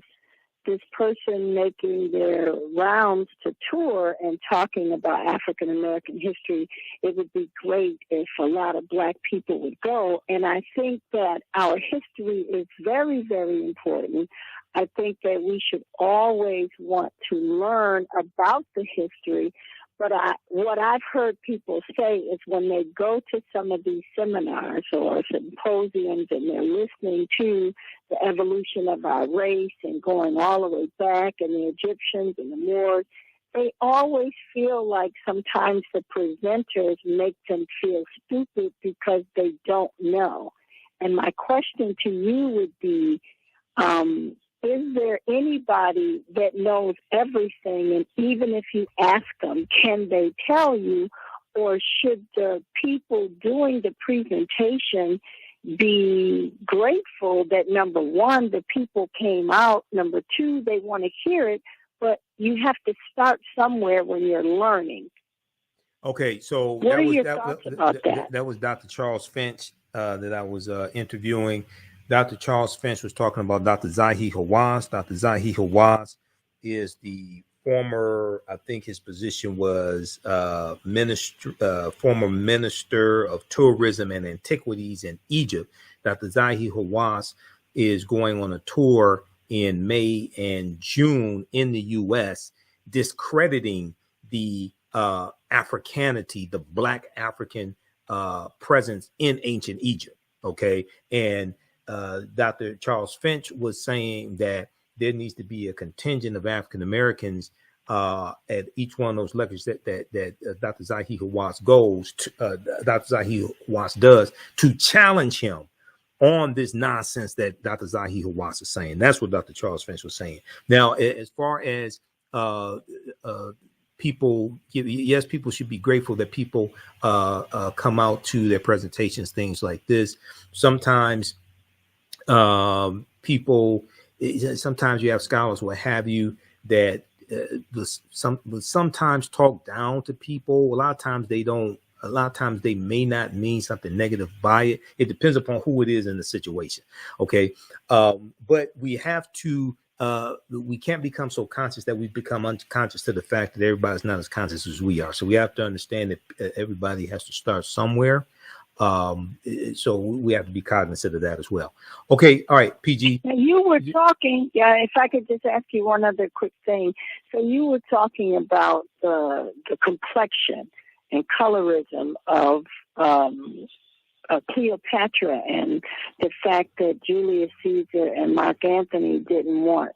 S7: this person making their rounds to tour and talking about African American history, it would be great if a lot of Black people would go. And I think that our history is very, very important. I think that we should always want to learn about the history. But what I've heard people say is when they go to some of these seminars or symposiums and they're listening to the evolution of our race and going all the way back and the Egyptians and the Moors, they always feel like sometimes the presenters make them feel stupid because they don't know. And my question to you would be, is there anybody that knows everything, and even if you ask them, can they tell you, or should the people doing the presentation be grateful that, number one, the people came out, number two, they want to hear it, but you have to start somewhere when you're learning.
S1: Okay, so
S7: what are your thoughts about that?
S1: That was Dr. Charles Finch that I was interviewing. Dr. Charles Finch was talking about Dr. Zahi Hawass. Dr. Zahi Hawass is the former, I think his position was former Minister of Tourism and Antiquities in Egypt. Dr. Zahi Hawass is going on a tour in May and June in the U.S., discrediting the Africanity, the Black African presence in ancient Egypt. Okay, and Dr. Charles Finch was saying that there needs to be a contingent of African Americans at each one of those lectures that Dr. Zahi Hawass goes to, Dr. Zahi Hawass does, to challenge him on this nonsense that Dr. Zahi Hawass is saying. That's what Dr. Charles Finch was saying. Now, as far as people, yes, people should be grateful that people come out to their presentations, things like this. Sometimes sometimes you have scholars, what have you, that sometimes talk down to people. A lot of times they don't. A lot of times they may not mean something negative by it. It depends upon who it is in the situation. Okay, but we have to. We can't become so conscious that we become unconscious to the fact that everybody's not as conscious as we are. So we have to understand that everybody has to start somewhere. So we have to be cognizant of that as well. Okay, all right, PG.
S7: Now you were talking, if I could just ask you one other quick thing. So you were talking about the complexion and colorism of Cleopatra, and the fact that Julius Caesar and Mark Antony didn't want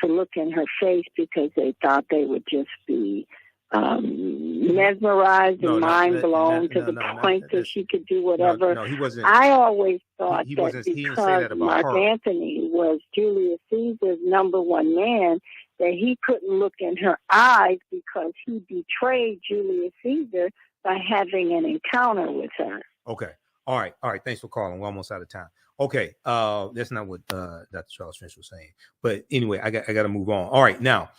S7: to look in her face because they thought they would just be mesmerized and mind blown to the point that she could do whatever.
S1: No, he wasn't.
S7: I always thought that because Mark Antony was Julius Caesar's number one man, that he couldn't look in her eyes because he betrayed Julius Caesar by having an encounter with her.
S1: Okay. All right. Thanks for calling. We're almost out of time. Okay. That's not what Dr. Charles Finch was saying. But anyway, I got to move on. All right. Now,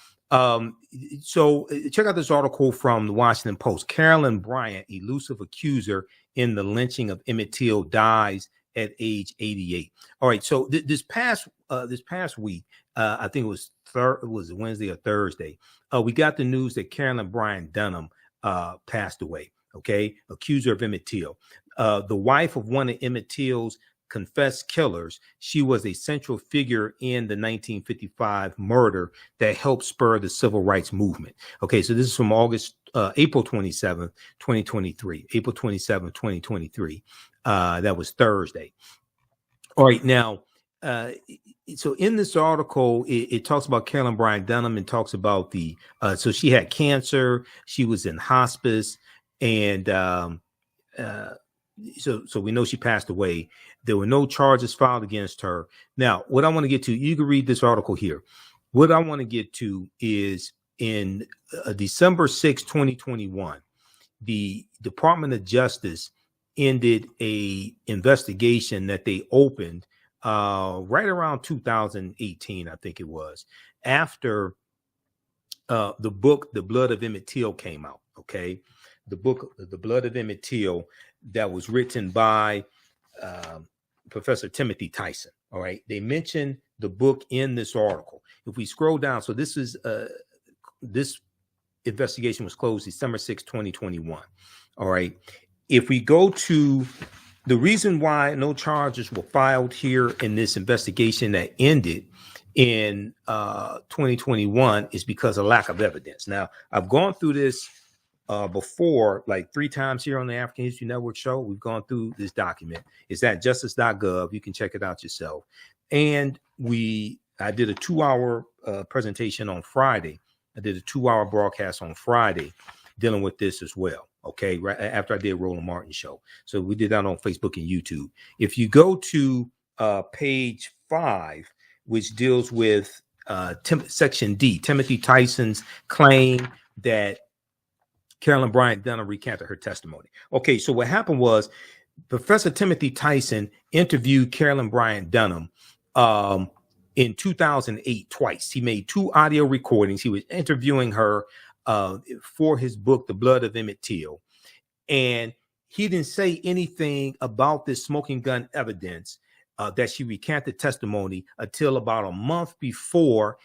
S1: so check out this article from the Washington Post. Carolyn Bryant, elusive accuser in the lynching of Emmett Till, dies at age 88. All right. So this past week, I think it was Wednesday or Thursday, we got the news that Carolyn Bryant Donham passed away. Okay. Accuser of Emmett Till. The wife of one of Emmett Till's confessed killers. She was a central figure in the 1955 murder that helped spur the civil rights movement. Okay, so this is from April 27th, 2023. April 27th, 2023. That was Thursday. All right, now, so in this article, it talks about Carolyn Bryant Donham and talks about so she had cancer, she was in hospice, and so we know she passed away. There were no charges filed against her. Now, what I want to get to, you can read this article here. What I want to get to is in December 6, 2021, the Department of Justice ended a investigation that they opened right around 2018, I think it was, after the book, The Blood of Emmett Till, came out. Okay. The book, The Blood of Emmett Till, that was written by Professor Timothy Tyson. All right. They mentioned the book in this article. If we scroll down, so this investigation was closed December 6, 2021. All right. If we go to the reason why no charges were filed here in this investigation that ended in 2021 is because of lack of evidence. Now, I've gone through this before, like 3 times here on the African History Network show. We've gone through this document. It's at justice.gov. You can check it out yourself. And I did a 2-hour presentation on Friday. I did a 2-hour broadcast on Friday dealing with this as well. Okay, right after I did Roland Martin show. So we did that on Facebook and YouTube. If you go to page 5, which deals with section D, Timothy Tyson's claim that Carolyn Bryant Donham recanted her testimony. Okay, so what happened was Professor Timothy Tyson interviewed Carolyn Bryant Donham in 2008 twice. He made 2 audio recordings. He was interviewing her for his book, The Blood of Emmett Till. And he didn't say anything about this smoking gun evidence that she recanted testimony until about a month before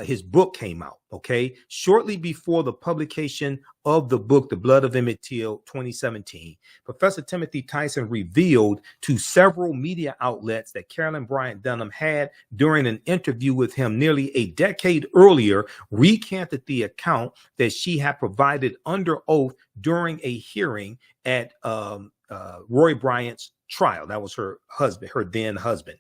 S1: his book came out. Okay, shortly before the publication of the book, The Blood of Emmett Till, 2017, Professor Timothy Tyson revealed to several media outlets that Carolyn Bryant Donham had, during an interview with him nearly a decade earlier, recanted the account that she had provided under oath during a hearing at Roy Bryant's trial. That was her husband, her then husband.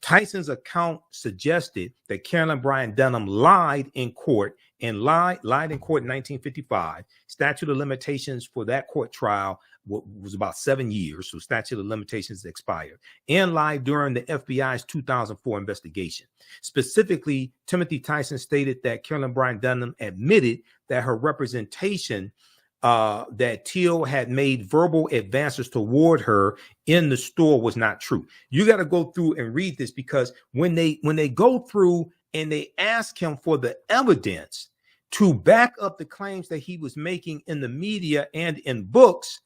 S1: Tyson's account suggested that Carolyn Bryant Donham lied in court in 1955. Statute of limitations for that court trial was about 7 years, so statute of limitations expired, and lied during the FBI's 2004 investigation. Specifically, Timothy Tyson stated that Carolyn Bryant Donham admitted that her representation that Till had made verbal advances toward her in the store was not true. You got to go through and read this, because when they go through and they ask him for the evidence to back up the claims that he was making in the media and in books,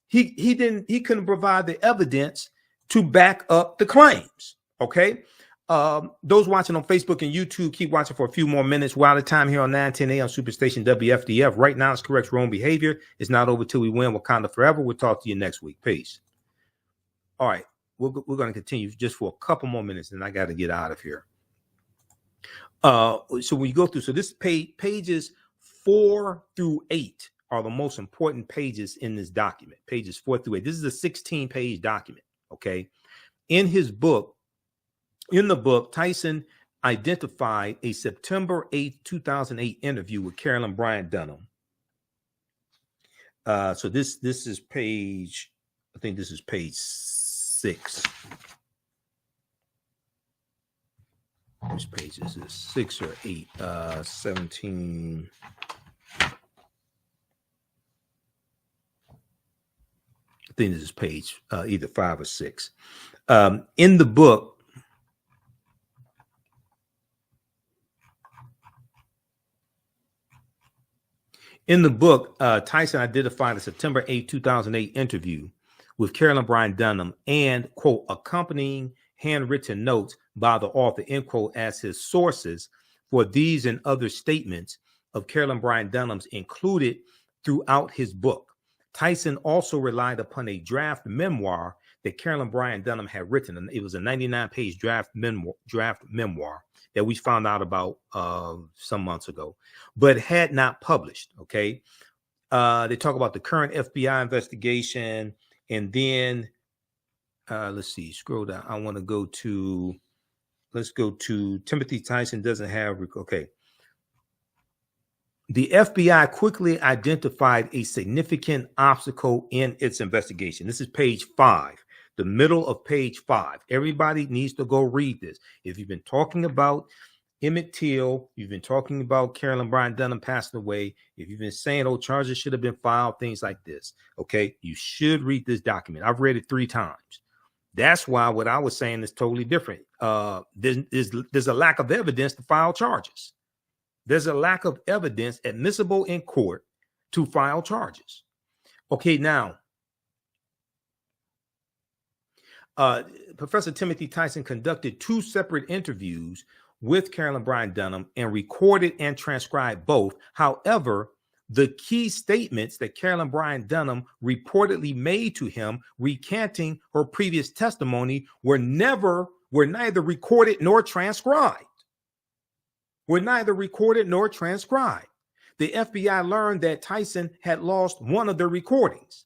S1: he couldn't provide the evidence to back up the claims. Okay. Those watching on Facebook and YouTube, keep watching for a few more minutes. We're out of time here on 910 AM Superstation WFDF. Right now, it's correct wrong behavior. It's not over till we win. Wakanda forever. We'll talk to you next week. Peace. All right. We're going to continue just for a couple more minutes, and I got to get out of here. So when you go through, so this pages 4 through 8 are the most important pages in this document. Pages 4 through 8. This is a 16-page document. Okay. In the book, Tyson identified a September 8, 2008 interview with Carolyn Bryant Donham. So this is page, I think this is page 6. Which page is this? 6 or 8? 17. I think this is page either 5 or 6. In the book, Tyson identified a September 8, 2008 interview with Carolyn Bryant Donham and, quote, accompanying handwritten notes by the author, end quote, as his sources for these and other statements of Carolyn Bryant Donham's included throughout his book. Tyson also relied upon a draft memoir that Carolyn Bryant Donham had written. And it was a 99-page draft memoir that we found out about some months ago, but had not published. Okay. They talk about the current FBI investigation. And then let's see, scroll down. I want to go to, let's go to Timothy Tyson doesn't have, okay. The FBI quickly identified a significant obstacle in its investigation. This is page 5, the middle of page 5. Everybody needs to go read this. If you've been talking about Emmett Till, you've been talking about Carolyn Bryant Donham passing away, if you've been saying, oh, charges should have been filed, things like this, okay, you should read this document. I've read it 3 times. That's why what I was saying is totally different. There's a lack of evidence to file charges. There's a lack of evidence admissible in court to file charges. Okay, now, Professor Timothy Tyson conducted 2 separate interviews with Carolyn Bryant Donham and recorded and transcribed both. However, the key statements that Carolyn Bryant Donham reportedly made to him recanting her previous testimony were neither recorded nor transcribed. were neither recorded nor transcribed. The FBI learned that Tyson had lost one of the recordings,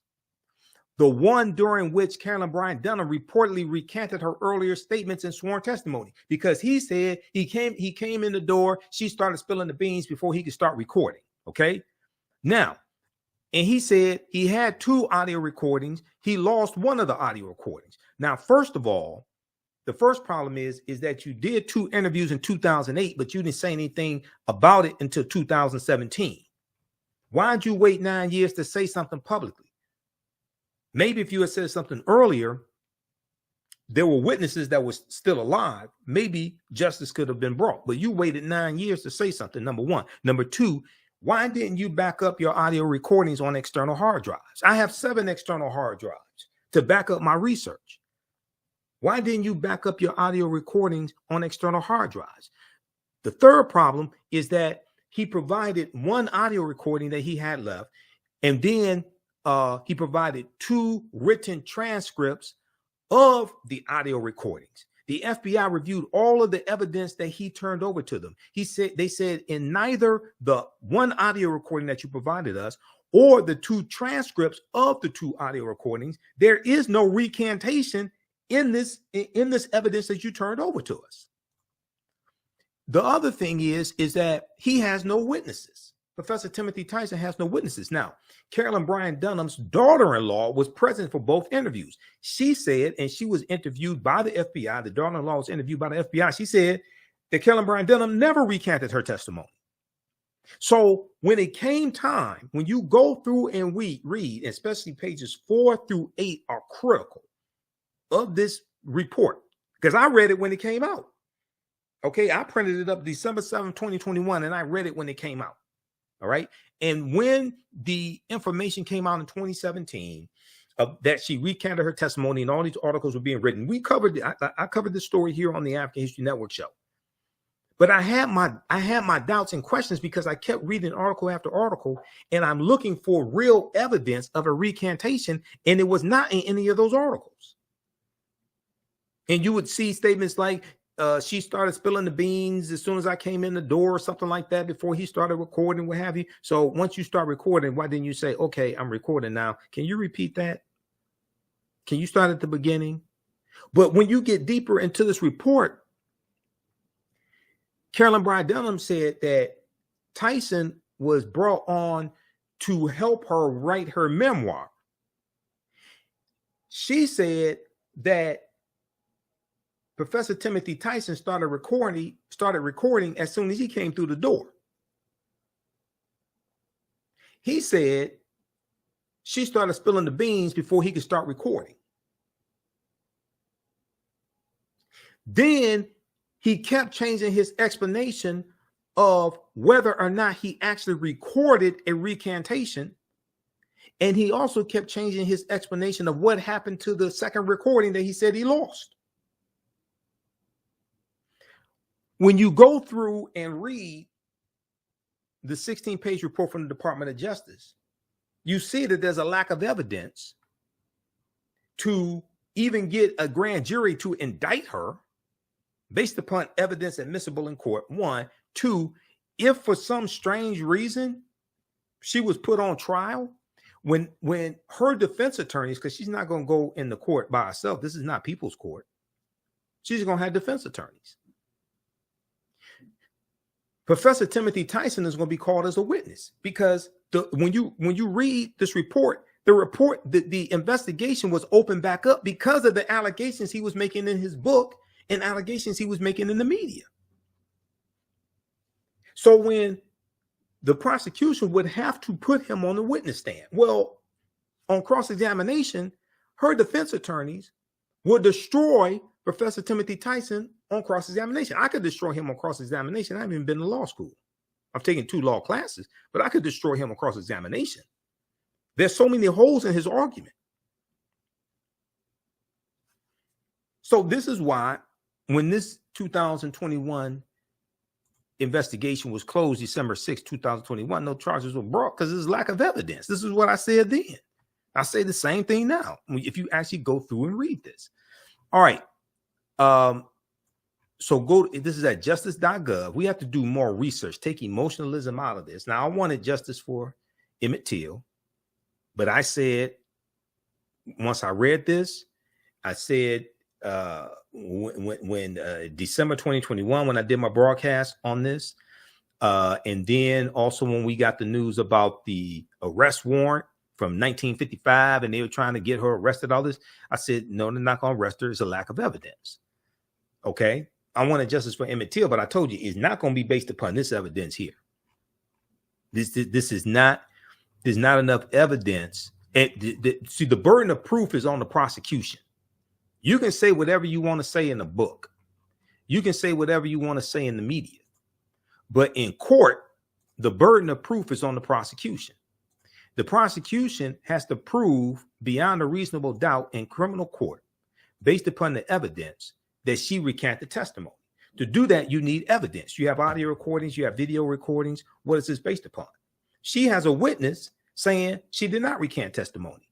S1: the one during which Carolyn Bryant Donham reportedly recanted her earlier statements in sworn testimony, because he said he came in the door, she started spilling the beans before he could start recording. Okay. Now, and he said he had 2 audio recordings. He lost one of the audio recordings. Now, first of all, the first problem is that you did 2 interviews in 2008, but you didn't say anything about it until 2017. Why'd you wait 9 years to say something publicly? Maybe if you had said something earlier, there were witnesses that were still alive. Maybe justice could have been brought, but you waited 9 years to say something, number one. Number two, why didn't you back up your audio recordings on external hard drives? I have 7 external hard drives to back up my research. Why didn't you back up your audio recordings on external hard drives? The third problem is that he provided 1 audio recording that he had left, and then he provided 2 written transcripts of the audio recordings. The FBI reviewed all of the evidence that he turned over to them. They said in neither the 1 audio recording that you provided us or the 2 transcripts of the 2 audio recordings, there is no recantation in this evidence that you turned over to us. The other thing is that he has no witnesses. Professor Timothy Tyson has no witnesses. Now, Carolyn Bryant Donham's daughter-in-law was present for both interviews. She said, and she was interviewed by the FBI, the daughter-in-law was interviewed by the FBI. She said that Carolyn Bryant Donham never recanted her testimony. So when it came time, when you go through and read, especially pages 4 through 8 are critical of this report, because I read it when it came out. Okay, I printed it up December 7, 2021, and I read it when it came out. All right. And when the information came out in 2017 that she recanted her testimony and all these articles were being written, I covered this story here on the African History Network show. But I had my doubts and questions because I kept reading article after article, and I'm looking for real evidence of a recantation, and it was not in any of those articles. And you would see statements like, she started spilling the beans as soon as I came in the door or something like that before he started recording, what have you. So once you start recording, why didn't you say, okay, I'm recording now? Can you repeat that? Can you start at the beginning? But when you get deeper into this report, Carolyn Bryant Donham said that Tyson was brought on to help her write her memoir. She said that Professor Timothy Tyson started recording as soon as he came through the door. He said she started spilling the beans before he could start recording. Then he kept changing his explanation of whether or not he actually recorded a recantation. And he also kept changing his explanation of what happened to the second recording that he said he lost. When you go through and read the 16-page report from the Department of Justice, you see that there's a lack of evidence to even get a grand jury to indict her based upon evidence admissible in court. 1, 2, if for some strange reason she was put on trial, when her defense attorneys, because she's not going to go in the court by herself, this is not people's court, she's going to have defense attorneys. Professor Timothy Tyson is going to be called as a witness because when you read this report, the investigation was opened back up because of the allegations he was making in his book and allegations he was making in the media. So when the prosecution would have to put him on the witness stand, well, on cross-examination, her defense attorneys would destroy Professor Timothy Tyson on cross-examination. I could destroy him on cross-examination. I haven't even been to law school. I've taken 2 law classes, but I could destroy him on cross-examination. There's so many holes in his argument. So this is why when this 2021 investigation was closed December 6, 2021, no charges were brought because there's lack of evidence. This is what I said then. I say the same thing now if you actually go through and read this. All right. So this is at justice.gov. We have to do more research, take emotionalism out of this. Now, I wanted justice for Emmett Till, but I said, once I read this, I said, when December 2021, when I did my broadcast on this, and then also when we got the news about the arrest warrant from 1955 and they were trying to get her arrested, all this, I said, no, they're not going to arrest her. It's a lack of evidence. Okay. I wanted justice for Emmett Till, but I told you it's not going to be based upon this evidence here. This is not, there's not enough evidence. And see, the burden of proof is on the prosecution. You can say whatever you want to say in the book. You can say whatever you want to say in the media. But in court, the burden of proof is on the prosecution. The prosecution has to prove beyond a reasonable doubt in criminal court, based upon the evidence, that she recanted testimony. To do that, you need evidence. You have audio recordings, you have video recordings. What is this based upon? She has a witness saying she did not recant testimony.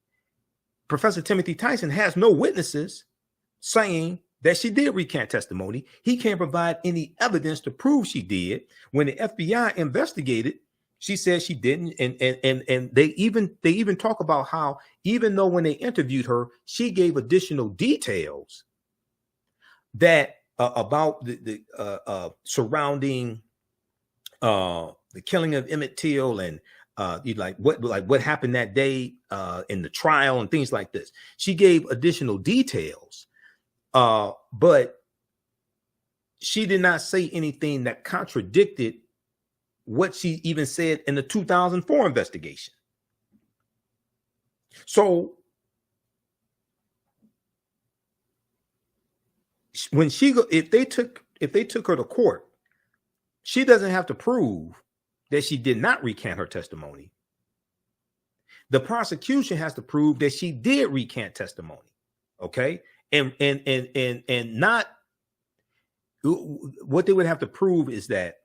S1: Professor Timothy Tyson has no witnesses saying that she did recant testimony. He can't provide any evidence to prove she did. When the FBI investigated, she said she didn't. And they even talk about how, even though when they interviewed her, she gave additional details that about the surrounding the killing of Emmett Till and what happened that day in the trial and things like this. She gave additional details, but she did not say anything that contradicted what she even said in the 2004 investigation. So when if they took her to court, she doesn't have to prove that she did not recant her testimony. The prosecution has to prove that she did recant testimony. Okay. And not what they would have to prove is that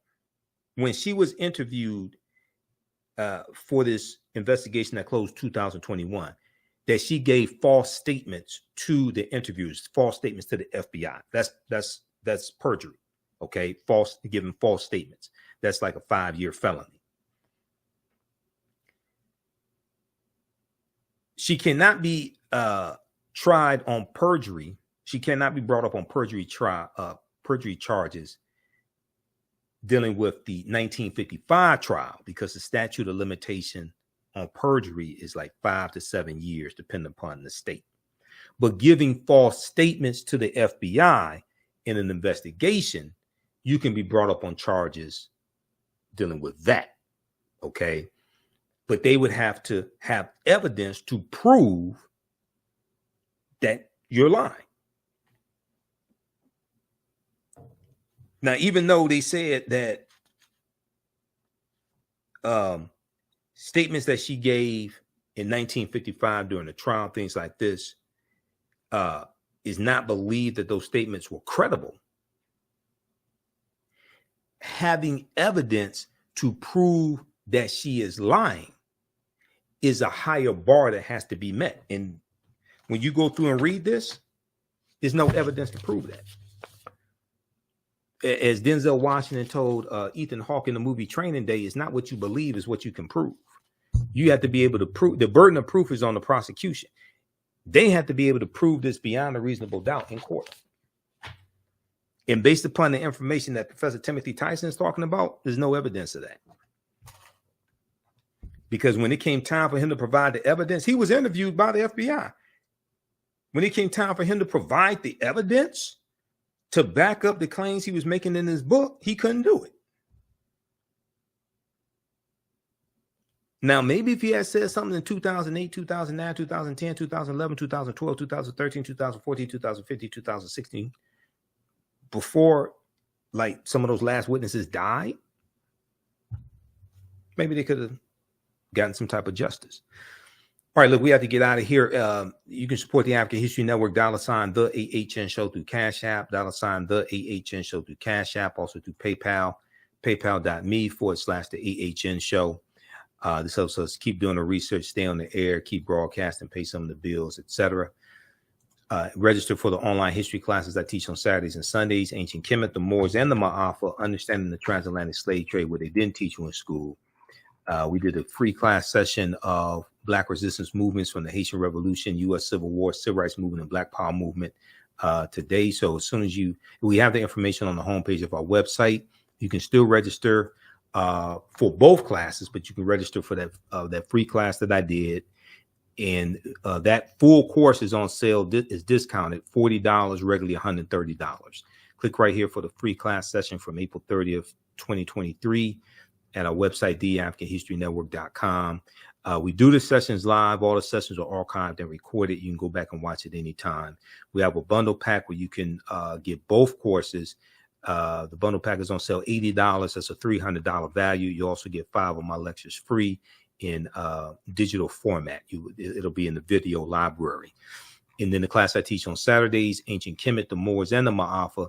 S1: when she was interviewed for this investigation that closed 2021, that she gave false statements to the interviewers, false statements to the FBI. That's perjury. Okay. Giving false statements. That's like a 5-year felony. She cannot be tried on perjury. She cannot be brought up on perjury charges dealing with the 1955 trial, because the statute of limitation on perjury is like 5 to 7 years, depending upon the state. But giving false statements to the FBI in an investigation, you can be brought up on charges dealing with that. Okay. But they would have to have evidence to prove that you're lying. Now, even though they said that statements that she gave in 1955 during the trial, things like this, is not believed that those statements were credible, having evidence to prove that she is lying is a higher bar that has to be met. And when you go through and read this, there's no evidence to prove that. As Denzel Washington told Ethan Hawke in the movie Training Day, it's not what you believe, is what you can prove. You have to be able to prove. The burden of proof is on the prosecution. They have to be able to prove this beyond a reasonable doubt in court. And based upon the information that Professor Timothy Tyson is talking about, there's no evidence of that. Because when it came time for him to provide the evidence, he was interviewed by the FBI. When it came time for him to provide the evidence to back up the claims he was making in his book, he couldn't do it. Now, maybe if he had said something in 2008, 2009, 2010, 2011, 2012, 2013, 2014, 2015, 2016, before like some of those last witnesses died, maybe they could have gotten some type of justice. All right, look, we have to get out of here. You can support the African History Network, $ the AHN Show through Cash App, $ the AHN Show through Cash App, also through PayPal, paypal.me/the AHN Show. This helps us keep doing the research, stay on the air, keep broadcasting, pay some of the bills, etc. Register for the online history classes I teach on Saturdays and Sundays. Ancient Kemet, the Moors, and the Ma'afa, understanding the transatlantic slave trade, where they didn't teach you in school. We did a free class session of Black resistance movements from the Haitian Revolution, U.S. Civil War, Civil Rights Movement, and Black Power Movement today. So as soon as we have the information on the homepage of our website. You can still register for both classes, but you can register for that free class that I did. And that full course is on sale, is discounted, $40, regularly $130. Click right here for the free class session from April 30th, 2023 at our website, TheAHNShow.com. We do the sessions live. All the sessions are archived and recorded. You can go back and watch it anytime. We have a bundle pack where you can get both courses. The bundle pack is on sale, $80. That's a $300 value. You also get 5 of my lectures free in digital format. It'll be in the video library. And then the class I teach on Saturdays, Ancient Kemet, the Moors, and the Ma'afa,